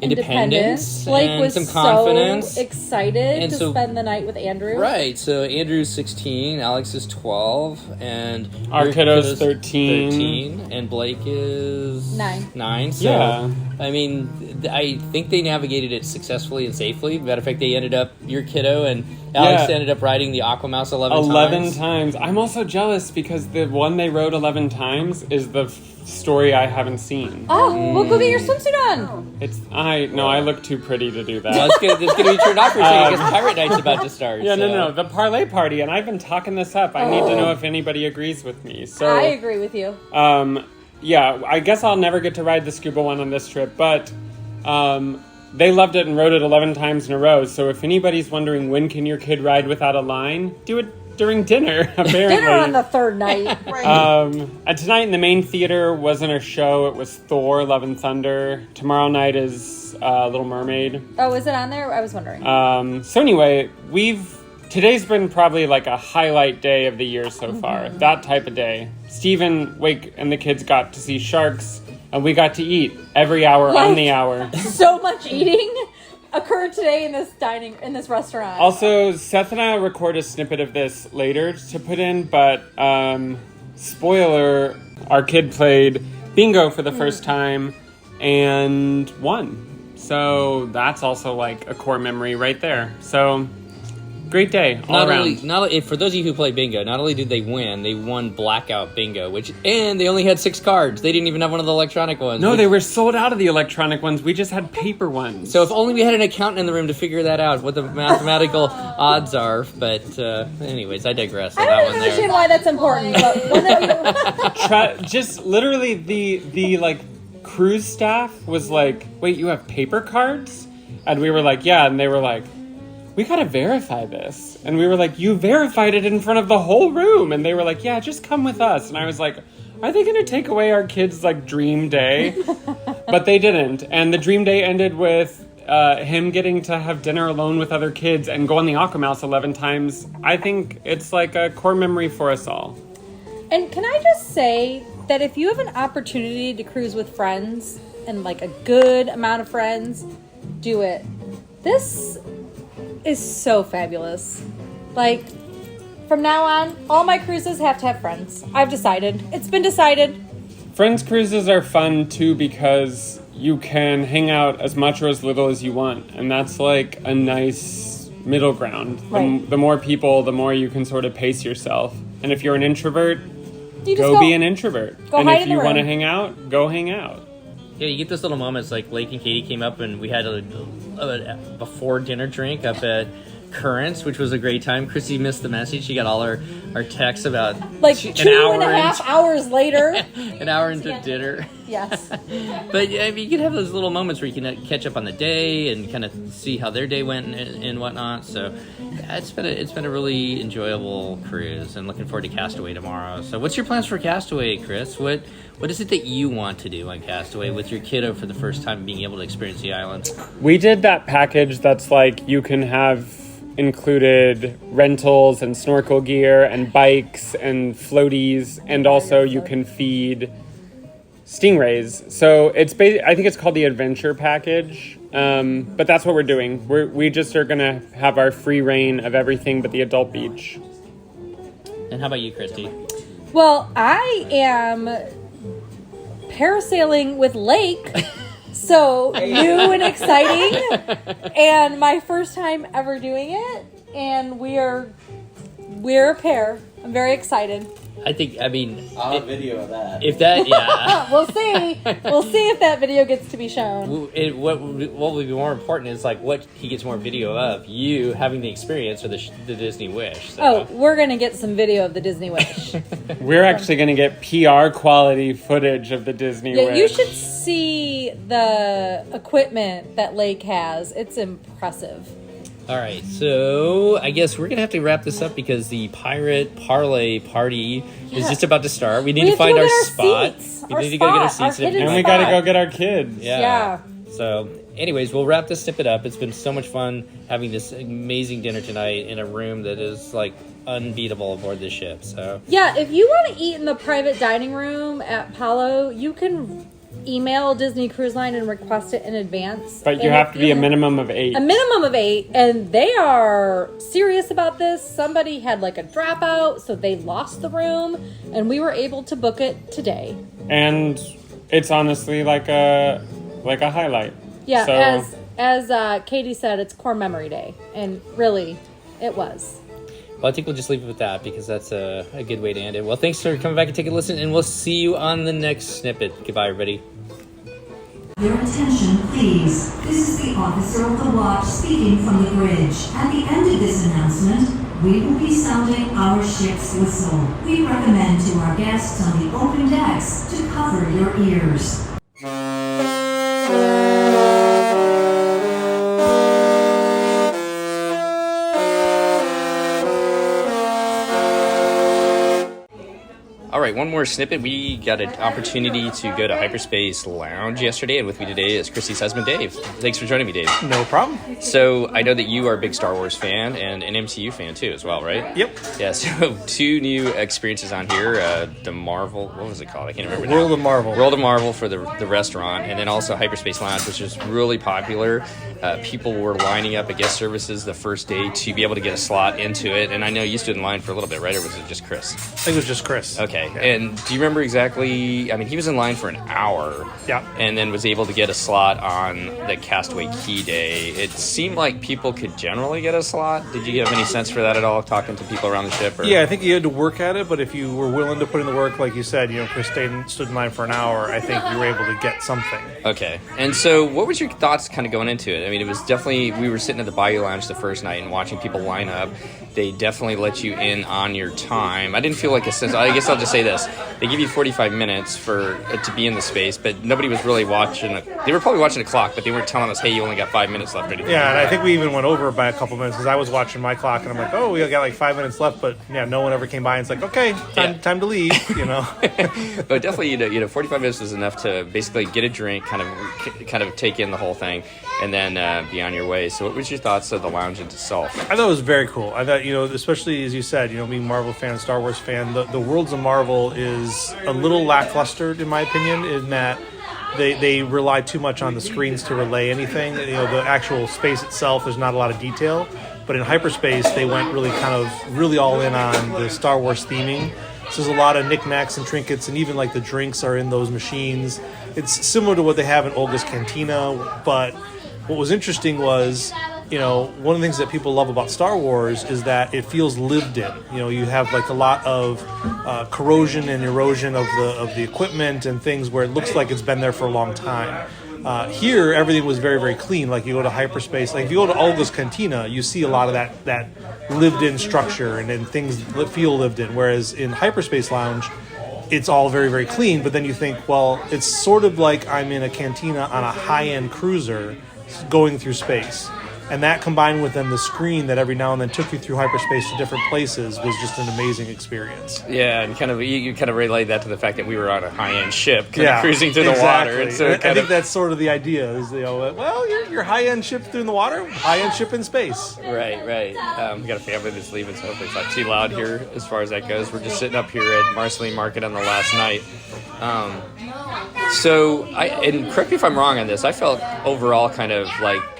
independence Blake and was some confidence. so excited And to so- spend the night with Andrew. Right, so Andrew's 16, Alex is 12, and Our your kiddo's 13. and Blake is 9. So, Yeah. I mean, I think they navigated it successfully and safely. Matter of fact, they ended up, your kiddo and Alex Yeah. ended up riding the Aquamouse 11 11 times. times. I'm also jealous because the one they rode 11 times is the story I haven't seen. Oh, we'll go get your swimsuit on. I look too pretty to do that. Well, it's going to be turned off for a second because Pirate Night's about to start. Yeah, so. no, the parlay party, and I've been talking this up. I need to know if anybody agrees with me. So I agree with you. yeah, I guess I'll never get to ride the scuba one on this trip, but they loved it and rode it 11 times in a row. So if anybody's wondering when can your kid ride without a line, do it during dinner, apparently. Dinner on the third night. And tonight in the main theater wasn't a show, it was Thor, Love and Thunder. Tomorrow night is Little Mermaid. Oh, is it on there? I was wondering. So anyway, today's been probably like a highlight day of the year so far. That type of day. Stephen, Wake, and the kids got to see sharks, and we got to eat every hour on the hour. So much eating occurred today in this restaurant. Also, Seth and I will record a snippet of this later to put in, but spoiler, our kid played bingo for the first time and won. So that's also like a core memory right there. So great day all around. For those of you who play bingo, not only did they win, they won blackout bingo, and they only had 6 cards. They didn't even have one of the electronic ones. No, they were sold out of the electronic ones. We just had paper ones. So if only we had an accountant in the room to figure that out, what the mathematical odds are. But anyways, I digress on I that don't one even there. understand why that's important, but one of you... Just literally the like cruise staff was like, wait, you have paper cards? And we were like, yeah. And they were like, we gotta verify this. And we were like, you verified it in front of the whole room. And they were like, yeah, just come with us. And I was like, are they gonna take away our kids' like dream day? But they didn't. And the dream day ended with him getting to have dinner alone with other kids and go on the Aquamouse 11 times. I think it's like a core memory for us all. And can I just say that if you have an opportunity to cruise with friends and like a good amount of friends, do it. This is so fabulous. Like, from now on, all my cruises have to have friends. I've decided. It's been decided. Friends cruises are fun too because you can hang out as much or as little as you want. And that's like a nice middle ground. Right. The more people, the more you can sort of pace yourself. And if you're an introvert, You just go be an introvert. Go And hide if in the you want to room. hang out, go hang out. Yeah, you get those little moments like Lake and Katie came up and we had a before dinner drink up at Currents, which was a great time. Chrissy missed the message. She got all our texts about like an 2.5 hours later. an hour into dinner. Yes. But I mean, you can have those little moments where you can catch up on the day and kind of see how their day went and whatnot. So yeah, it's been a really enjoyable cruise, and looking forward to Castaway tomorrow. So what's your plans for Castaway, Chris? What is it that you want to do on Castaway with your kiddo for the first time, being able to experience the island? We did that package that's like you can have included rentals and snorkel gear and bikes and floaties, and also you can feed stingrays. So it's I think it's called the adventure package, but that's what we're doing. We just are gonna have our free reign of everything but the adult beach. And how about you, Christy? Well, I am parasailing with Lake. So new and exciting, and my first time ever doing it, and we're a pair. I'm very excited. I'll have video of that. If that, yeah. We'll see. We'll see if that video gets to be shown. What would be more important is like what he gets more video of, you having the experience or the Disney Wish. So. Oh, we're gonna get some video of the Disney Wish. We're actually going to get PR quality footage of the Disney Yeah, Wish. you should see the equipment that Lake has. It's impressive. All right, so I guess we're gonna have to wrap this up because the pirate parlay party is just about to start. We need to find our spot. We need to go get our seats, And we gotta go get our kids. Yeah. So, anyways, we'll wrap this snippet up. It's been so much fun having this amazing dinner tonight in a room that is like unbeatable aboard this ship. So Yeah, if you want to eat in the private dining room at Palo, you can email Disney Cruise Line and request it in advance. But you have to be a minimum of 8. A minimum of 8, and they are serious about this. Somebody had like a dropout, so they lost the room, and we were able to book it today. And it's honestly like a highlight. Yeah, So, as Katie said, it's core memory day, and really, it was. well, I think we'll just leave it with that because that's a good way to end it. Well, thanks for coming back and taking a listen, and we'll see you on the next snippet. Goodbye, everybody. Your attention, please. This is the officer of the watch speaking from the bridge. At the end of this announcement, we will be sounding our ship's whistle. We recommend to our guests on the open decks to cover your ears. All right, one more snippet. We got an opportunity to go to Hyperspace Lounge yesterday, and with me today is Christy's husband, Dave. Thanks for joining me, Dave. No problem. So I know that you are a big Star Wars fan and an MCU fan too, as well, right? Yep. Yeah. So 2 new experiences on here: the Marvel, what was it called? I can't remember. World now. of Marvel. World of Marvel for the restaurant, and then also Hyperspace Lounge, which is really popular. People were lining up at guest services the first day to be able to get a slot into it, and I know you stood in line for a little bit, right? Or was it just Chris? I think it was just Chris. Okay. Yeah. And do you remember exactly? I mean, he was in line for an hour. Yeah. And then was able to get a slot on the Castaway Key Day. It seemed like people could generally get a slot. Did you have any sense for that at all, talking to people around the ship? Or? Yeah, I think you had to work at it, but if you were willing to put in the work, like you said, Chris stood in line for an hour, I think you were able to get something. Okay. And so what was your thoughts kind of going into it? I mean, it was definitely, we were sitting at the Bayou Lounge the first night and watching people line up. They definitely let you in on your time. I didn't feel like a sense, I guess I'll just say this. They give you 45 minutes to be in the space, but nobody was really watching it. They were probably watching the clock, but they weren't telling us, hey, you only got 5 minutes left. Or anything. Yeah, and I think we even went over by a couple minutes because I was watching my clock and I'm like, oh, we got like 5 minutes left, but yeah, no one ever came by and it's like, okay, time to leave, But definitely, 45 minutes was enough to basically get a drink, kind of take in the whole thing, and then be on your way. So what was your thoughts of the lounge itself? I thought it was very cool. I thought, especially as you said, being Marvel fan, Star Wars fan, the Worlds of Marvel is a little lackluster in my opinion in that they rely too much on the screens to relay anything. The actual space itself, there's not a lot of detail. But in Hyperspace, they went really all in on the Star Wars theming. So there's a lot of knickknacks and trinkets, and even like the drinks are in those machines. It's similar to what they have in Olga's Cantina, but what was interesting was, one of the things that people love about Star Wars is that it feels lived in. You have like a lot of corrosion and erosion of the equipment and things where it looks like it's been there for a long time. Here, everything was very, very clean. Like you go to Hyperspace, like if you go to Olga's Cantina, you see a lot of that lived-in structure and things that feel lived in. Whereas in Hyperspace Lounge, it's all very, very clean. But then you think, well, it's sort of like I'm in a cantina on a high-end cruiser going through space. And that combined with then the screen that every now and then took you through hyperspace to different places was just an amazing experience. Yeah, and you kind of relayed that to the fact that we were on a high-end ship cruising through the water. And so I think that's sort of the idea is, your high-end ship through the water, high-end ship in space. Right. We got a family that's leaving, so hopefully it's not too loud here as far as that goes. We're just sitting up here at Marceline Market on the last night. And correct me if I'm wrong on this, I felt overall kind of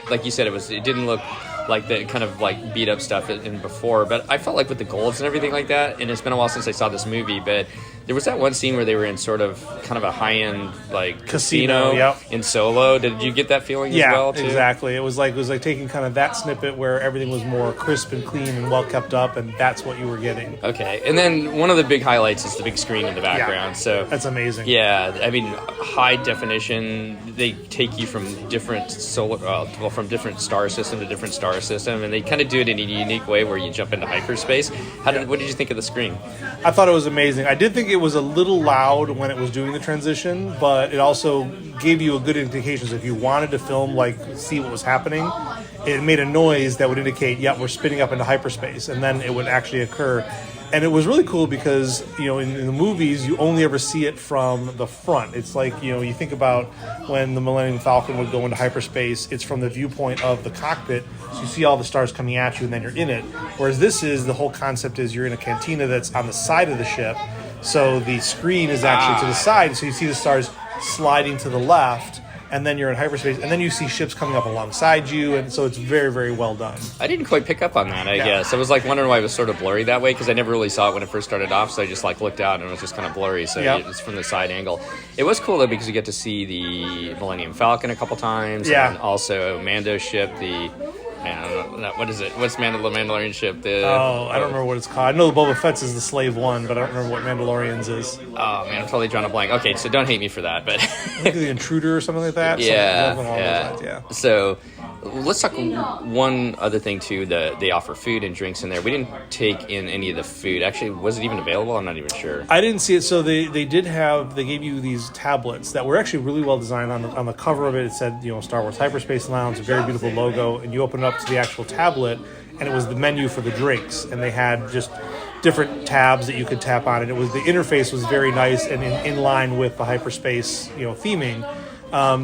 like you said, it didn't look like the kind of like beat up stuff in before, but I felt like with the golds and everything like that, and it's been a while since I saw this movie, but there was that one scene where they were in sort of kind of a high-end like casino in Solo. Did you get that feeling as well too? Exactly. It was like taking kind of that snippet where everything was more crisp and clean and well kept up, and that's what you were getting. Okay. And then one of the big highlights is the big screen in the background. Yeah, so that's amazing. Yeah, I mean, high definition. They take you from different from different star system to different star system, and they kind of do it in a unique way where you jump into hyperspace. What did you think of the screen? I thought it was amazing. I did think it was a little loud when it was doing the transition, but it also gave you a good indication. So if you wanted to film, like, see what was happening, it made a noise that would indicate, yeah, we're spinning up into hyperspace, and then it would actually occur. And it was really cool because, you know, in the movies, you only ever see it from the front. It's like, you know, you think about when the Millennium Falcon would go into hyperspace, it's from the viewpoint of the cockpit, so you see all the stars coming at you and then you're in it. Whereas the whole concept is you're in a cantina that's on the side of the ship, so the screen is actually to the side, so you see the stars sliding to the left, and then you're in hyperspace, and then you see ships coming up alongside you, and so it's very, very well done. I didn't quite pick up on that, I guess. I was like wondering why it was sort of blurry that way, because I never really saw it when it first started off, so I just like looked out and it was just kind of blurry, so it's from the side angle. It was cool though, because you get to see the Millennium Falcon a couple times, and also Mando's ship, what is it? What's Mandalorian ship? I don't remember what it's called. I know the Boba Fett's is the Slave One, but I don't remember what Mandalorian's is. Oh man, I'm totally drawing a blank. Okay, so don't hate me for that, but I think the Intruder or something like that. Yeah. So let's talk one other thing too. They offer food and drinks in there. We didn't take in any of the food. Actually, was it even available? I'm not even sure. I didn't see it. So they gave you these tablets that were actually really well designed. On the cover of it, it said, you know, Star Wars Hyperspace Lounge, a very beautiful logo, and you open it up to the actual tablet, and it was the menu for the drinks, and they had just different tabs that you could tap on, and it was the interface was very nice and in line with the hyperspace, you know, theming.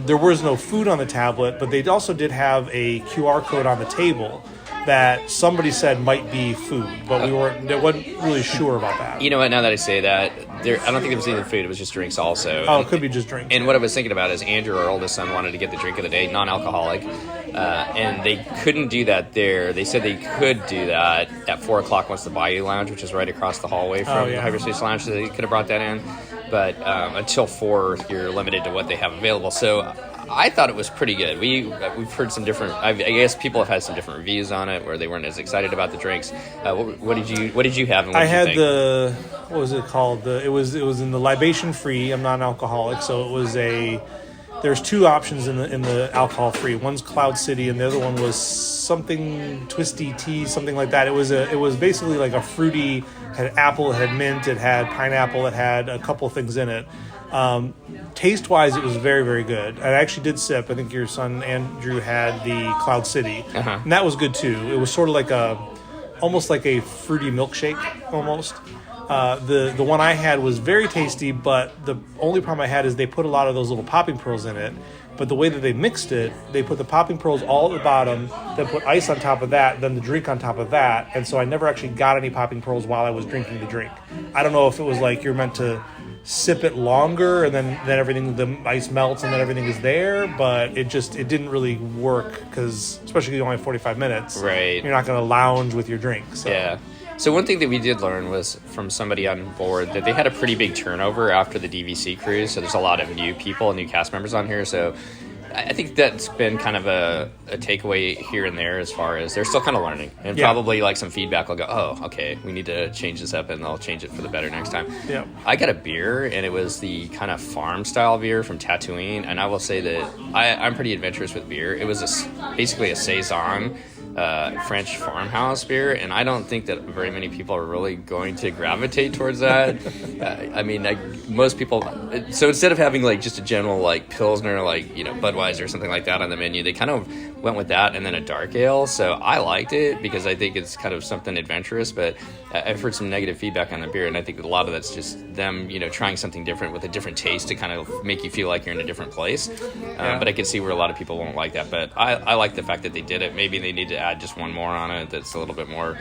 There was no food on the tablet, but they also did have a QR code on the table that somebody said might be food, but they wasn't really sure about that. You know what? Now that I say that, I don't think there was any food. It was just drinks also. Oh, it could be just drinks. And what I was thinking about is Andrew, our oldest son, wanted to get the drink of the day, non-alcoholic, and they couldn't do that there. They said they could do that at 4 o'clock once the Bayou Lounge, which is right across the hallway from Hyperspace Lounge, so they could have brought that in. But until 4, you're limited to what they have available. So I thought it was pretty good. We've heard some different. I guess people have had some different reviews on it where they weren't as excited about the drinks. What did you have? And what I did you had think? what was it called? It was in the libation free. I'm non-alcoholic, so it was There's 2 options in the alcohol free. One's Cloud City, and the other one was something twisty tea, something like that. It was basically like a fruity. It had apple, it had mint, it had pineapple, it had a couple things in it. Taste wise, it was very, very good. I actually did sip. I think your son Andrew had the Cloud City, and that was good too. It was sort of almost like a fruity milkshake almost. The one I had was very tasty, but the only problem I had is they put a lot of those little popping pearls in it. But the way that they mixed it, they put the popping pearls all at the bottom, then put ice on top of that, then the drink on top of that. And so I never actually got any popping pearls while I was drinking the drink. I don't know if it was like you're meant to sip it longer and then everything, the ice melts and then everything is there, but it didn't really work because, especially if you only have 45 minutes, right? You're not going to lounge with your drink. So. Yeah. So one thing that we did learn was from somebody on board that they had a pretty big turnover after the DVC cruise. So there's a lot of new people, new cast members on here. So I think that's been kind of a takeaway here and there as far as they're still kind of learning. And probably like some feedback will go, oh, okay, we need to change this up and they'll change it for the better next time. Yeah. I got a beer and it was the kind of farm style beer from Tatooine. And I will say that I'm pretty adventurous with beer. It was basically a Saison French farmhouse beer, and I don't think that very many people are really going to gravitate towards that. Most people. So instead of having like just a general like Pilsner, like Budweiser or something like that on the menu, they kind of went with that and then a dark ale. So I liked it because I think it's kind of something adventurous. But I've heard some negative feedback on the beer, and I think a lot of that's just them, trying something different with a different taste to kind of make you feel like you're in a different place. But I can see where a lot of people won't like that. But I like the fact that they did it. Maybe they need to add just one more on it that's a little bit more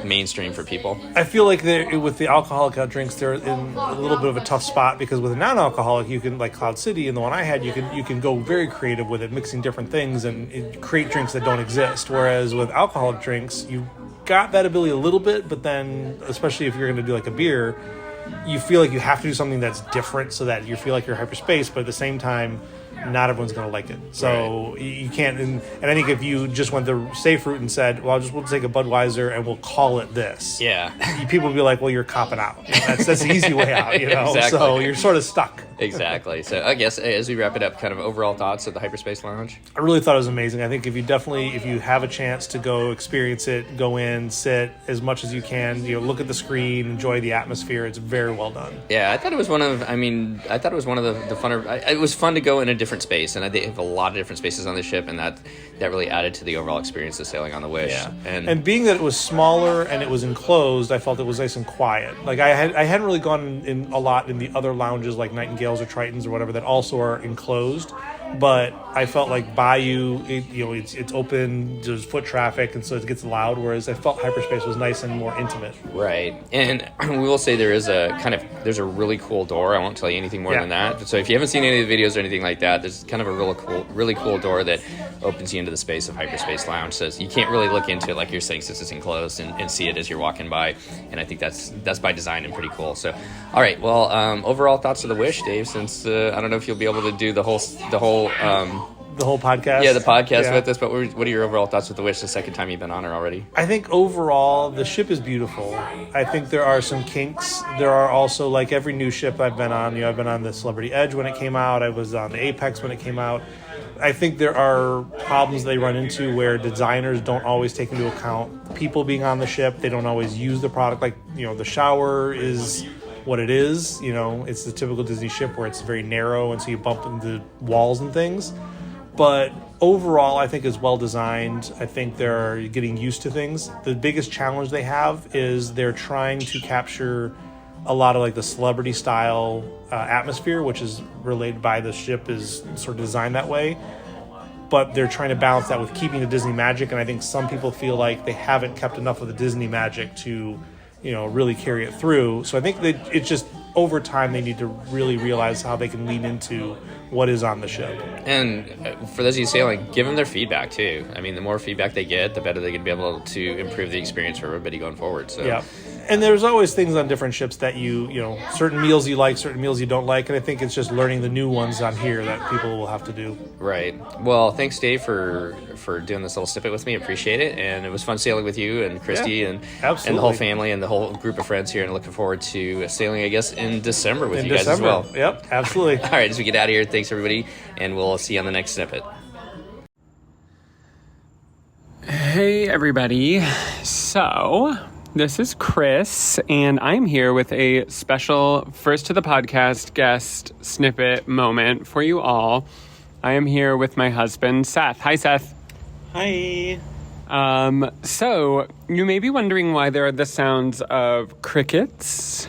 mainstream for people. I feel like with the alcoholic drinks, they're in a little bit of a tough spot because with a non-alcoholic, you can, like Cloud City and the one I had, you can go very creative with it, mixing different things and create drinks that don't exist. Whereas with alcoholic drinks, you got that ability a little bit, but then especially if you're going to do like a beer, you feel like you have to do something that's different so that you feel like you're hyperspace, but at the same time, not everyone's going to like it. So you can't, and I think if you just went the safe route and said, well, we'll take a Budweiser and we'll call it this. Yeah. People would be like, well, you're copping out. That's the easy way out, Exactly. So you're sort of stuck. Exactly. So I guess as we wrap it up, kind of overall thoughts of the Hyperspace Lounge? I really thought it was amazing. I think if you have a chance to go experience it, go in, sit as much as you can, look at the screen, enjoy the atmosphere. It's very very well done. Yeah, I thought it was one of. I mean, I thought it was one of the funner. It was fun to go in a different space, and they have a lot of different spaces on the ship, and that really added to the overall experience of sailing on the Wish. Yeah, And being that it was smaller and it was enclosed, I felt it was nice and quiet. Like I hadn't really gone in a lot in the other lounges like Nightingales or Tritons or whatever that also are enclosed. But I felt like Bayou, it's open, there's foot traffic, and so it gets loud. Whereas I felt Hyperspace was nice and more intimate. right, and we will say there's a really cool door. I won't tell you anything more than that. So if you haven't seen any of the videos or anything like that, there's kind of a really cool door that opens you into the space of Hyperspace Lounge. So you can't really look into it like you're saying since it's enclosed and see it as you're walking by. And I think that's by design and pretty cool. So, all right, well, overall thoughts of the Wish, Dave. Since I don't know if you'll be able to do the whole podcast. Yeah, the podcast with us. But what are your overall thoughts with the Wish the second time you've been on her already? I think overall the ship is beautiful. I think there are some kinks. There are also, like every new ship I've been on. I've been on the Celebrity Edge when it came out. I was on the Apex when it came out. I think there are problems they run into where designers don't always take into account people being on the ship. They don't always use the product. Like, the shower is what it is. It's the typical Disney ship where it's very narrow, and so you bump into walls and things. But overall, I think it's well designed. I think they're getting used to things. The biggest challenge they have is they're trying to capture a lot of like the celebrity style atmosphere, which is related by the ship is sort of designed that way. But they're trying to balance that with keeping the Disney magic. And I think some people feel like they haven't kept enough of the Disney magic to, really carry it through. So I think that it's just over time they need to really realize how they can lean into what is on the ship. And for those of you sailing, give them their feedback too. I mean, the more feedback they get, the better they can be able to improve the experience for everybody going forward. So yeah. And there's always things on different ships that certain meals you like, certain meals you don't like, and I think it's just learning the new ones on here that people will have to do. Right. Well, thanks, Dave, for doing this little snippet with me. Appreciate it, and it was fun sailing with you and Christy and the whole family and the whole group of friends here, and looking forward to sailing, I guess, in December with you guys as well. Yep, absolutely. All right, as we get out of here, thanks everybody, and we'll see you on the next snippet. Hey, everybody. So, this is Chris, and I'm here with a special first to the podcast guest snippet moment for you all. I am here with my husband, Seth. Hi, Seth. Hi. So, you may be wondering why there are the sounds of crickets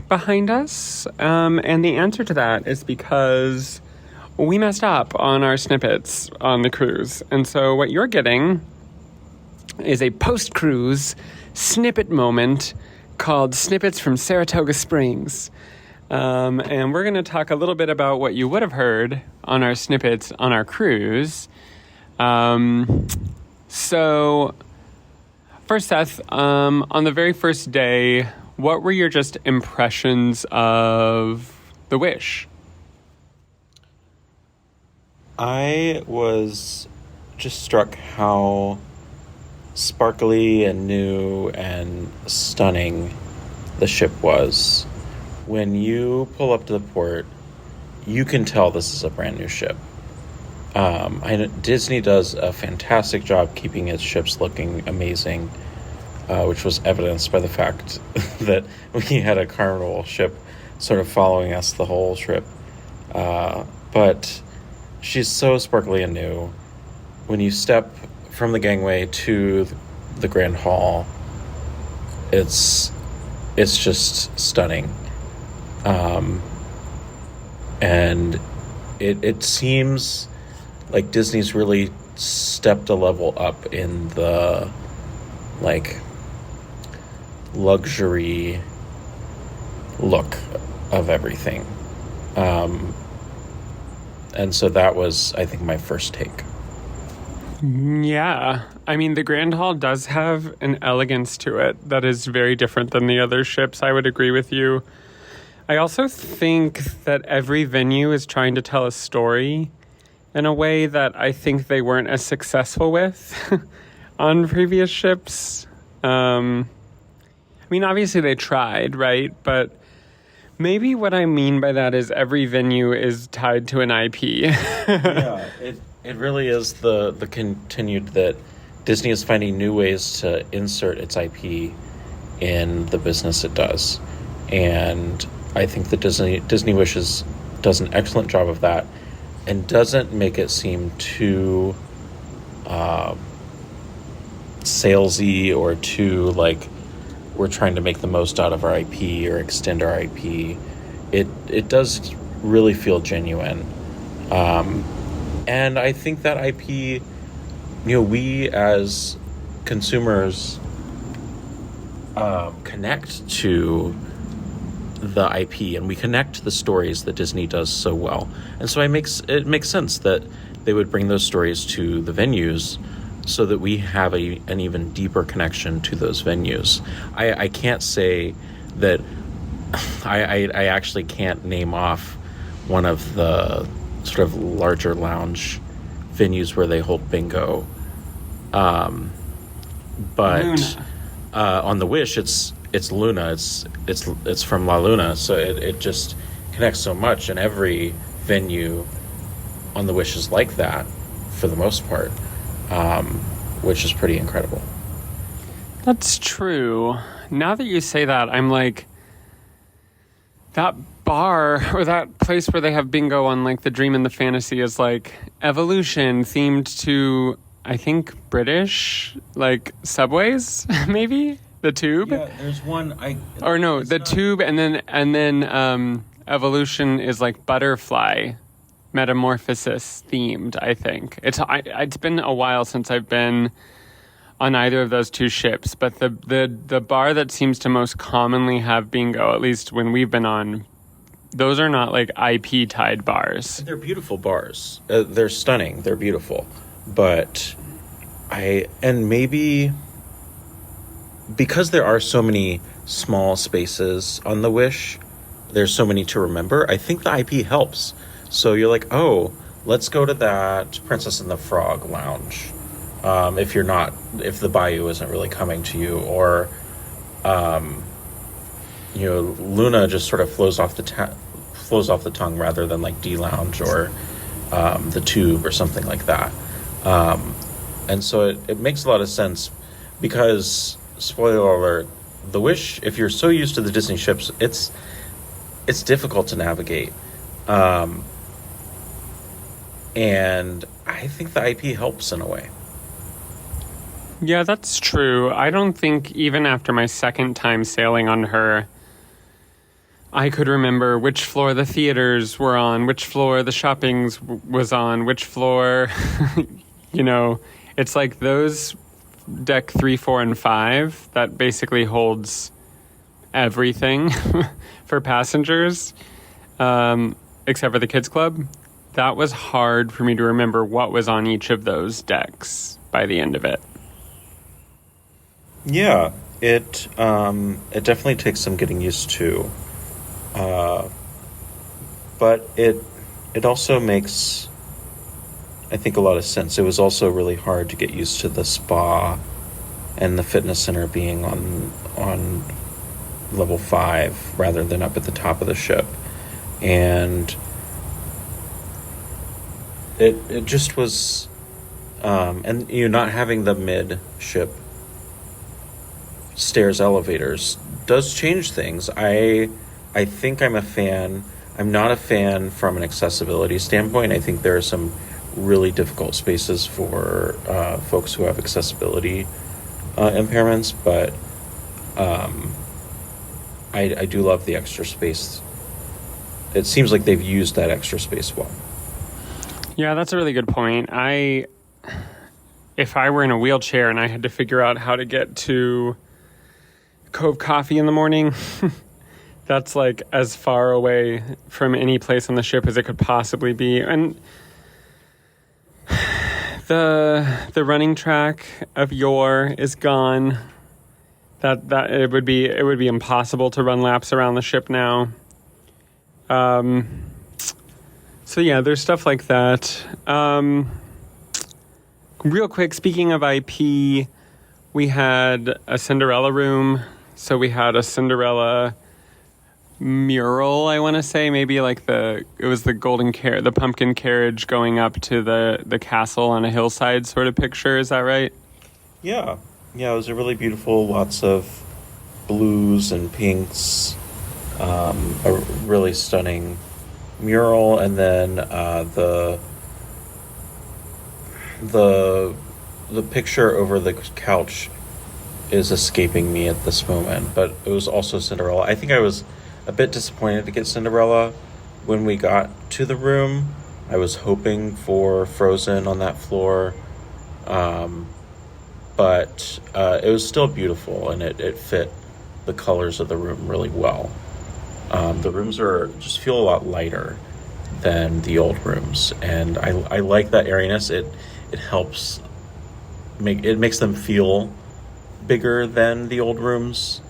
behind us, and the answer to that is because we messed up on our snippets on the cruise. And so what you're getting is a post-cruise snippet moment called Snippets from Saratoga Springs. And we're going to talk a little bit about what you would have heard on our snippets on our cruise. So, first, Seth, on the very first day, what were your just impressions of the Wish? I was just struck how sparkly and new and stunning the ship was. When you pull up to the port, you can tell this is a brand new ship. Disney does a fantastic job keeping its ships looking amazing, which was evidenced by the fact that we had a Carnival ship sort of following us the whole trip. But she's so sparkly and new. When you step from the gangway to the Grand Hall, it's just stunning. And it seems like Disney's really stepped a level up in the luxury look of everything. And so that was, I think, my first take. Yeah. I mean, the Grand Hall does have an elegance to it that is very different than the other ships. I would agree with you. I also think that every venue is trying to tell a story in a way that I think they weren't as successful with on previous ships. I mean, obviously they tried, right? But maybe what I mean by that is every venue is tied to an IP. Yeah, it really is the continued that Disney is finding new ways to insert its IP in the business it does. And I think that Disney Wishes does an excellent job of that, and doesn't make it seem too salesy or too like we're trying to make the most out of our IP or extend our IP. It does really feel genuine, and I think that IP, we as consumers connect to the IP, and we connect to the stories that Disney does so well, and so it makes sense that they would bring those stories to the venues so that we have an even deeper connection to those venues. I can't say that I actually can't name off one of the sort of larger lounge venues where they hold bingo, but Luna. On the Wish it's Luna. It's from La Luna, so it just connects so much, and every venue on the Wish is like that for the most part, which is pretty incredible. That's true. Now that you say that, I'm like, that bar or that place where they have bingo on like the Dream and the Fantasy is like Evolution themed to, I think, British like subways, maybe the Tube. Yeah, there's one. The Tube, and then Evolution is like butterfly metamorphosis themed. I think it's been a while since I've been on either of those two ships, but the bar that seems to most commonly have bingo, at least when we've been on, those are not like IP tied bars. They're beautiful bars. They're stunning. They're beautiful, but maybe because there are so many small spaces on the Wish, there's so many to remember. I think the IP helps. So you're like, oh, let's go to that Princess and the Frog lounge. If the Bayou isn't really coming to you, or, Luna just sort of flows off the tongue rather than like D Lounge or the Tube or something like that. And so it makes a lot of sense because, spoiler alert, the Wish, if you're so used to the Disney ships, it's difficult to navigate. And I think the IP helps in a way. Yeah, that's true. I don't think even after my second time sailing on her, I could remember which floor the theaters were on, which floor the shoppings was on, which floor, it's like those deck 3, 4, and 5 that basically holds everything for passengers, except for the kids club. That was hard for me to remember what was on each of those decks by the end of it. Yeah, it definitely takes some getting used to, but it also makes, I think, a lot of sense. It was also really hard to get used to the spa and the fitness center being on level 5 rather than up at the top of the ship, and it just was, and not having the mid ship stairs elevators does change things. I think I'm a fan. I'm not a fan from an accessibility standpoint. I think there are some really difficult spaces for folks who have accessibility impairments, but I do love the extra space. It seems like they've used that extra space well. Yeah, that's a really good point. If I were in a wheelchair and I had to figure out how to get to Cove Coffee in the morning, that's like as far away from any place on the ship as it could possibly be. And the running track of yore is gone. That it would be impossible to run laps around the ship now. So yeah, there's stuff like that. Real quick, speaking of IP, we had a Cinderella room. So we had a Cinderella mural, I want to say, maybe like it was the pumpkin carriage going up to the castle on a hillside sort of picture. Is that right? Yeah, it was a really beautiful, lots of blues and pinks, a really stunning mural, and then the picture over the couch is escaping me at this moment, but it was also Cinderella. I think I was a bit disappointed to get Cinderella when we got to the room. I was hoping for Frozen on that floor, but it was still beautiful, and it fit the colors of the room really well. The rooms just feel a lot lighter than the old rooms, and I like that airiness. It helps makes them feel bigger than the old rooms,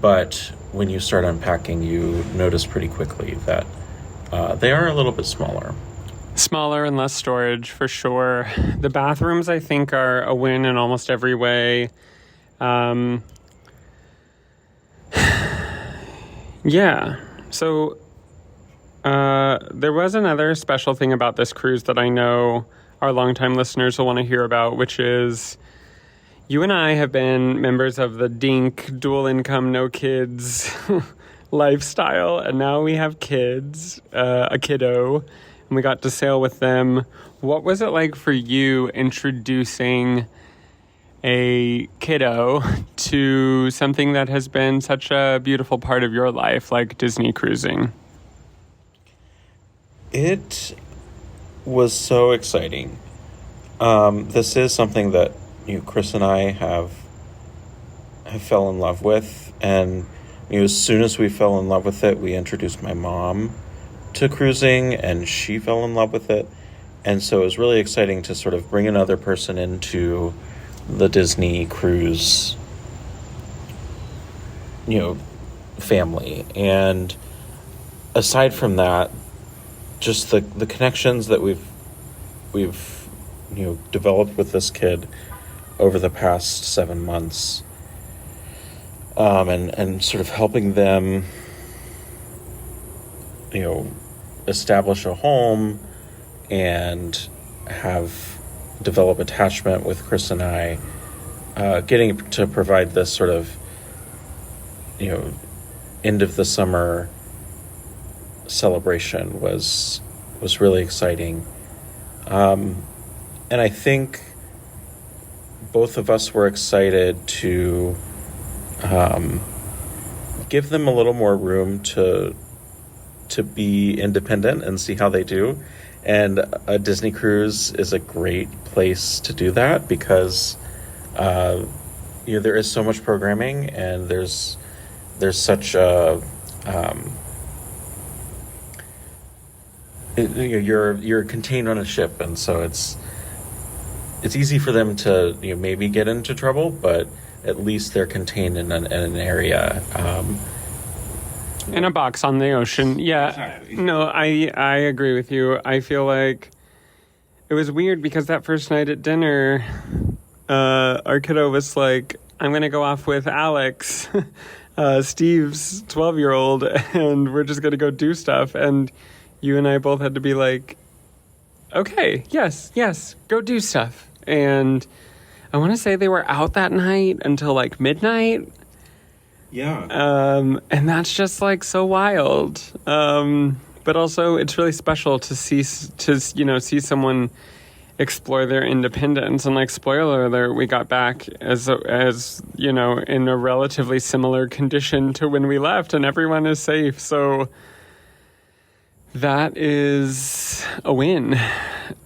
but when you start unpacking, you notice pretty quickly that they are a little bit smaller. Smaller and less storage, for sure. The bathrooms, I think, are a win in almost every way. Yeah. So there was another special thing about this cruise that I know our longtime listeners will want to hear about, which is you and I have been members of the DINK, dual income, no kids lifestyle, and now we have kids, a kiddo, and we got to sail with them. What was it like for you introducing a kiddo to something that has been such a beautiful part of your life, like Disney cruising? It was so exciting. This is something that Chris and I have fell in love with, and as soon as we fell in love with it, we introduced my mom to cruising, and she fell in love with it. And so it was really exciting to sort of bring another person into the Disney cruise, family. And aside from that, just the connections that we've developed with this kid over the past 7 months, and sort of helping them, establish a home and develop attachment with Chris and I, getting to provide this sort of, end of the summer celebration was really exciting. And I think both of us were excited to give them a little more room to be independent and see how they do. And a Disney cruise is a great place to do that because there is so much programming, and there's such a you're contained on a ship, and so it's easy for them to maybe get into trouble, but at least they're contained in an area. In a box on the ocean. Yeah. Exactly. No, I agree with you. I feel like it was weird because that first night at dinner, our kiddo was like, I'm going to go off with Alex, Steve's 12-year-old, and we're just going to go do stuff. And you and I both had to be like, okay, yes, go do stuff. And I want to say they were out that night until like midnight. Yeah. And that's just like so wild. But also it's really special to see someone explore their independence. And like, spoiler alert, we got back as in a relatively similar condition to when we left, and everyone is safe. So that is a win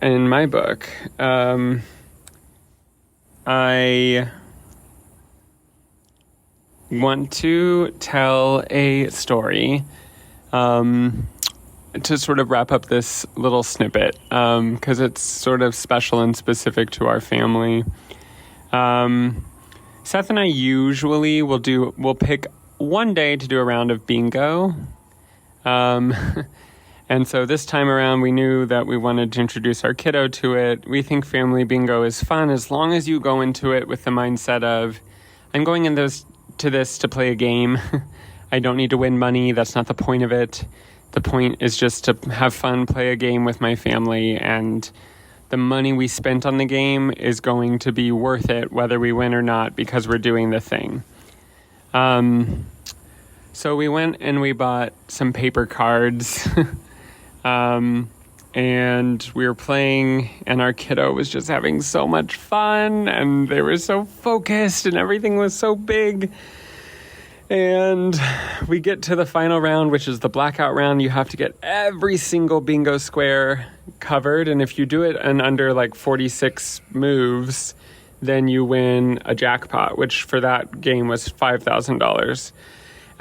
in my book. I want to tell a story to sort of wrap up this little snippet, because it's sort of special and specific to our family. Seth and I usually we'll pick one day to do a round of bingo. And so this time around, we knew that we wanted to introduce our kiddo to it. We think family bingo is fun as long as you go into it with the mindset of, I'm going to this to play a game. I don't need to win money. That's not the point of it. The point is just to have fun, play a game with my family, and the money we spent on the game is going to be worth it whether we win or not because we're doing the thing. So we went and we bought some paper cards. And we were playing, and our kiddo was just having so much fun, and they were so focused, and everything was so big. And we get to the final round, which is the blackout round. You have to get every single bingo square covered, and if you do it in under like 46 moves, then you win a jackpot, which for that game was $5,000.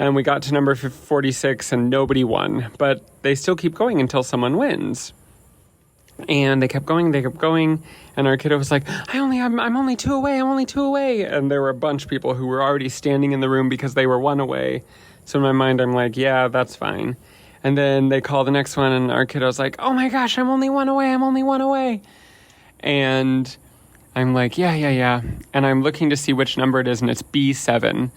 And we got to number 46, and nobody won, but they still keep going until someone wins. And they kept going, and our kiddo was like, I'm only two away. And there were a bunch of people who were already standing in the room because they were one away. So in my mind, I'm like, yeah, that's fine. And then they call the next one, and our kiddo's like, oh my gosh, I'm only one away. And I'm like, yeah. And I'm looking to see which number it is, and it's B7.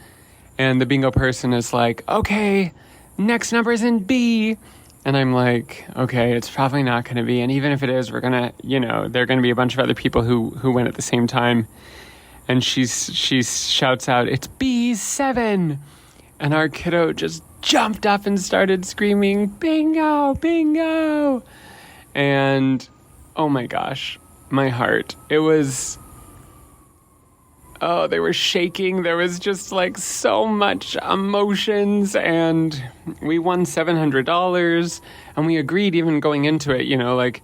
And the bingo person is like, okay, next number is in B. And I'm like, okay, it's probably not going to be. And even if it is, we're going to, there are going to be a bunch of other people who win at the same time. And she shouts out, it's B7. And our kiddo just jumped up and started screaming, bingo, bingo. And oh my gosh, my heart. It was, they were shaking. There was just like so much emotions, and we won $700, and we agreed even going into it, like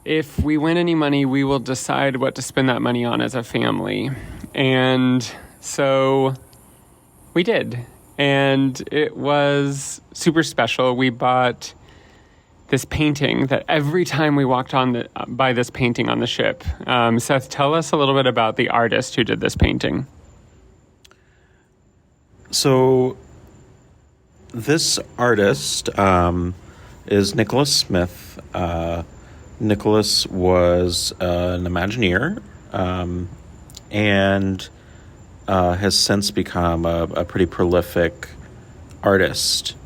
if we win any money, we will decide what to spend that money on as a family. And so we did, and it was super special. We bought this painting that every time we walked by this painting on the ship. Seth, tell us a little bit about the artist who did this painting. So this artist is Nicholas Smith. Nicholas was an Imagineer and has since become a pretty prolific artist.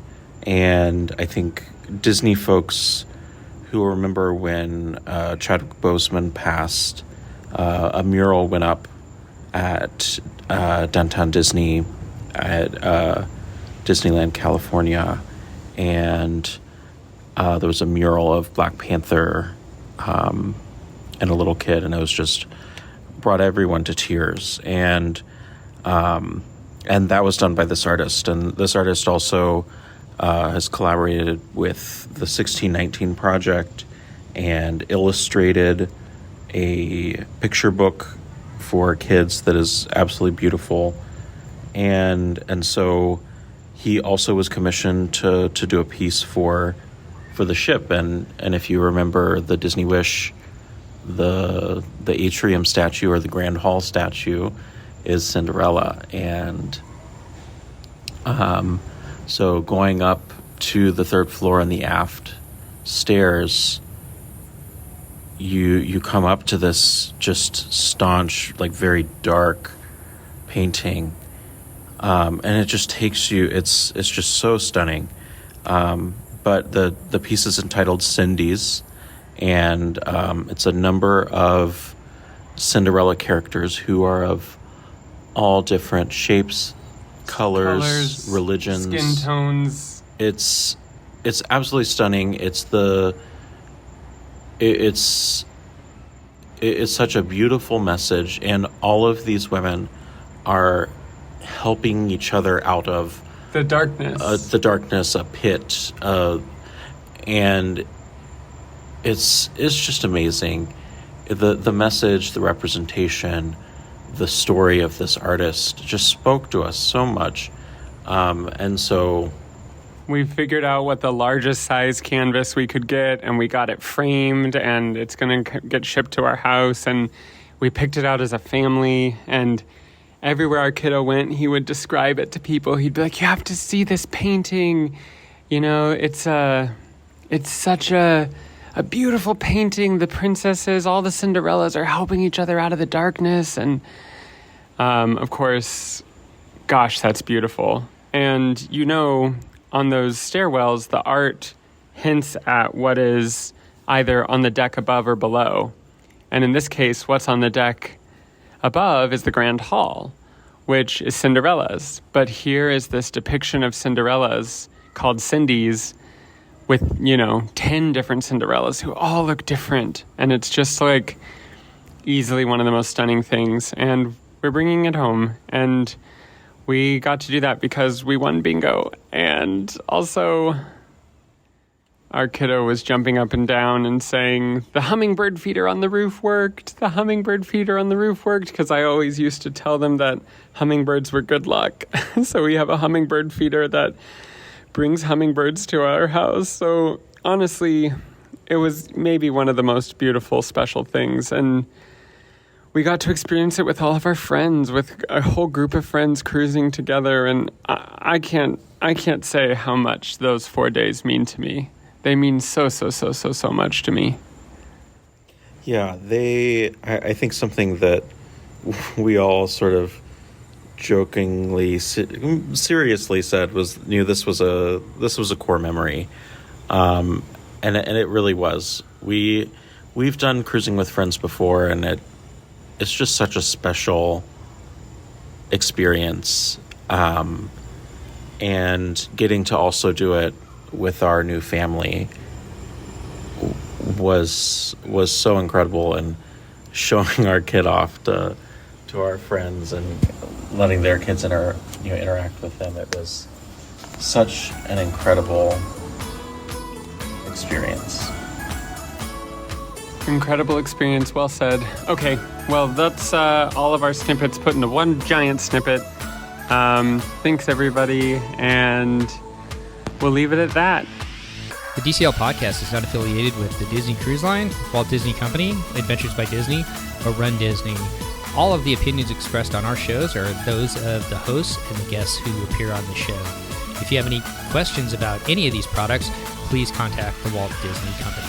And I think Disney folks who remember when Chadwick Boseman passed, a mural went up at downtown Disney at Disneyland, California, and there was a mural of Black Panther and a little kid, and it was just brought everyone to tears. And that was done by this artist, and this artist also has collaborated with the 1619 Project and illustrated a picture book for kids that is absolutely beautiful. And so he also was commissioned to do a piece for the ship. And if you remember the Disney Wish, the atrium statue or the Grand Hall statue is Cinderella. And so going up to the third floor on the aft stairs, you come up to this just staunch, like very dark painting, and it just takes you. It's just so stunning. But the piece is entitled Cindy's, and it's a number of Cinderella characters who are of all different shapes, colors, religions, skin tones. It's absolutely stunning. It's such a beautiful message, and all of these women are helping each other out of the darkness, a pit, and it's just amazing. The message, the representation, the story of this artist just spoke to us so much, and so we figured out what the largest size canvas we could get, and we got it framed, and it's going to get shipped to our house, and we picked it out as a family. And everywhere our kiddo went, he would describe it to people. He'd be like, you have to see this painting. It's such a beautiful painting. The princesses, all the Cinderellas are helping each other out of the darkness. And of course, gosh, that's beautiful. And on those stairwells, the art hints at what is either on the deck above or below. And in this case, what's on the deck above is the Grand Hall, which is Cinderella's. But here is this depiction of Cinderella's called Cindy's with, 10 different Cinderellas who all look different. And it's just like easily one of the most stunning things. And we're bringing it home. And we got to do that because we won bingo. And also our kiddo was jumping up and down and saying, the hummingbird feeder on the roof worked. The hummingbird feeder on the roof worked. Because I always used to tell them that hummingbirds were good luck. So we have a hummingbird feeder that brings hummingbirds to our house. So honestly, it was maybe one of the most beautiful, special things. And we got to experience it with all of our friends, with a whole group of friends cruising together. And I can't say how much those 4 days mean to me. They mean so much to me. Yeah, I think something that we all sort of jokingly, seriously said was, this was a core memory, and it really was. We've done cruising with friends before, and it's just such a special experience, and getting to also do it with our new family was so incredible, and showing our kid off to our friends and letting their kids interact with them. It was such an incredible experience. Incredible experience. Well said. Okay, well, that's all of our snippets put into one giant snippet. Thanks, everybody, and we'll leave it at that. The DCL podcast is not affiliated with the Disney Cruise Line, Walt Disney Company, Adventures by Disney, or Run Disney. All of the opinions expressed on our shows are those of the hosts and the guests who appear on the show. If you have any questions about any of these products, please contact the Walt Disney Company.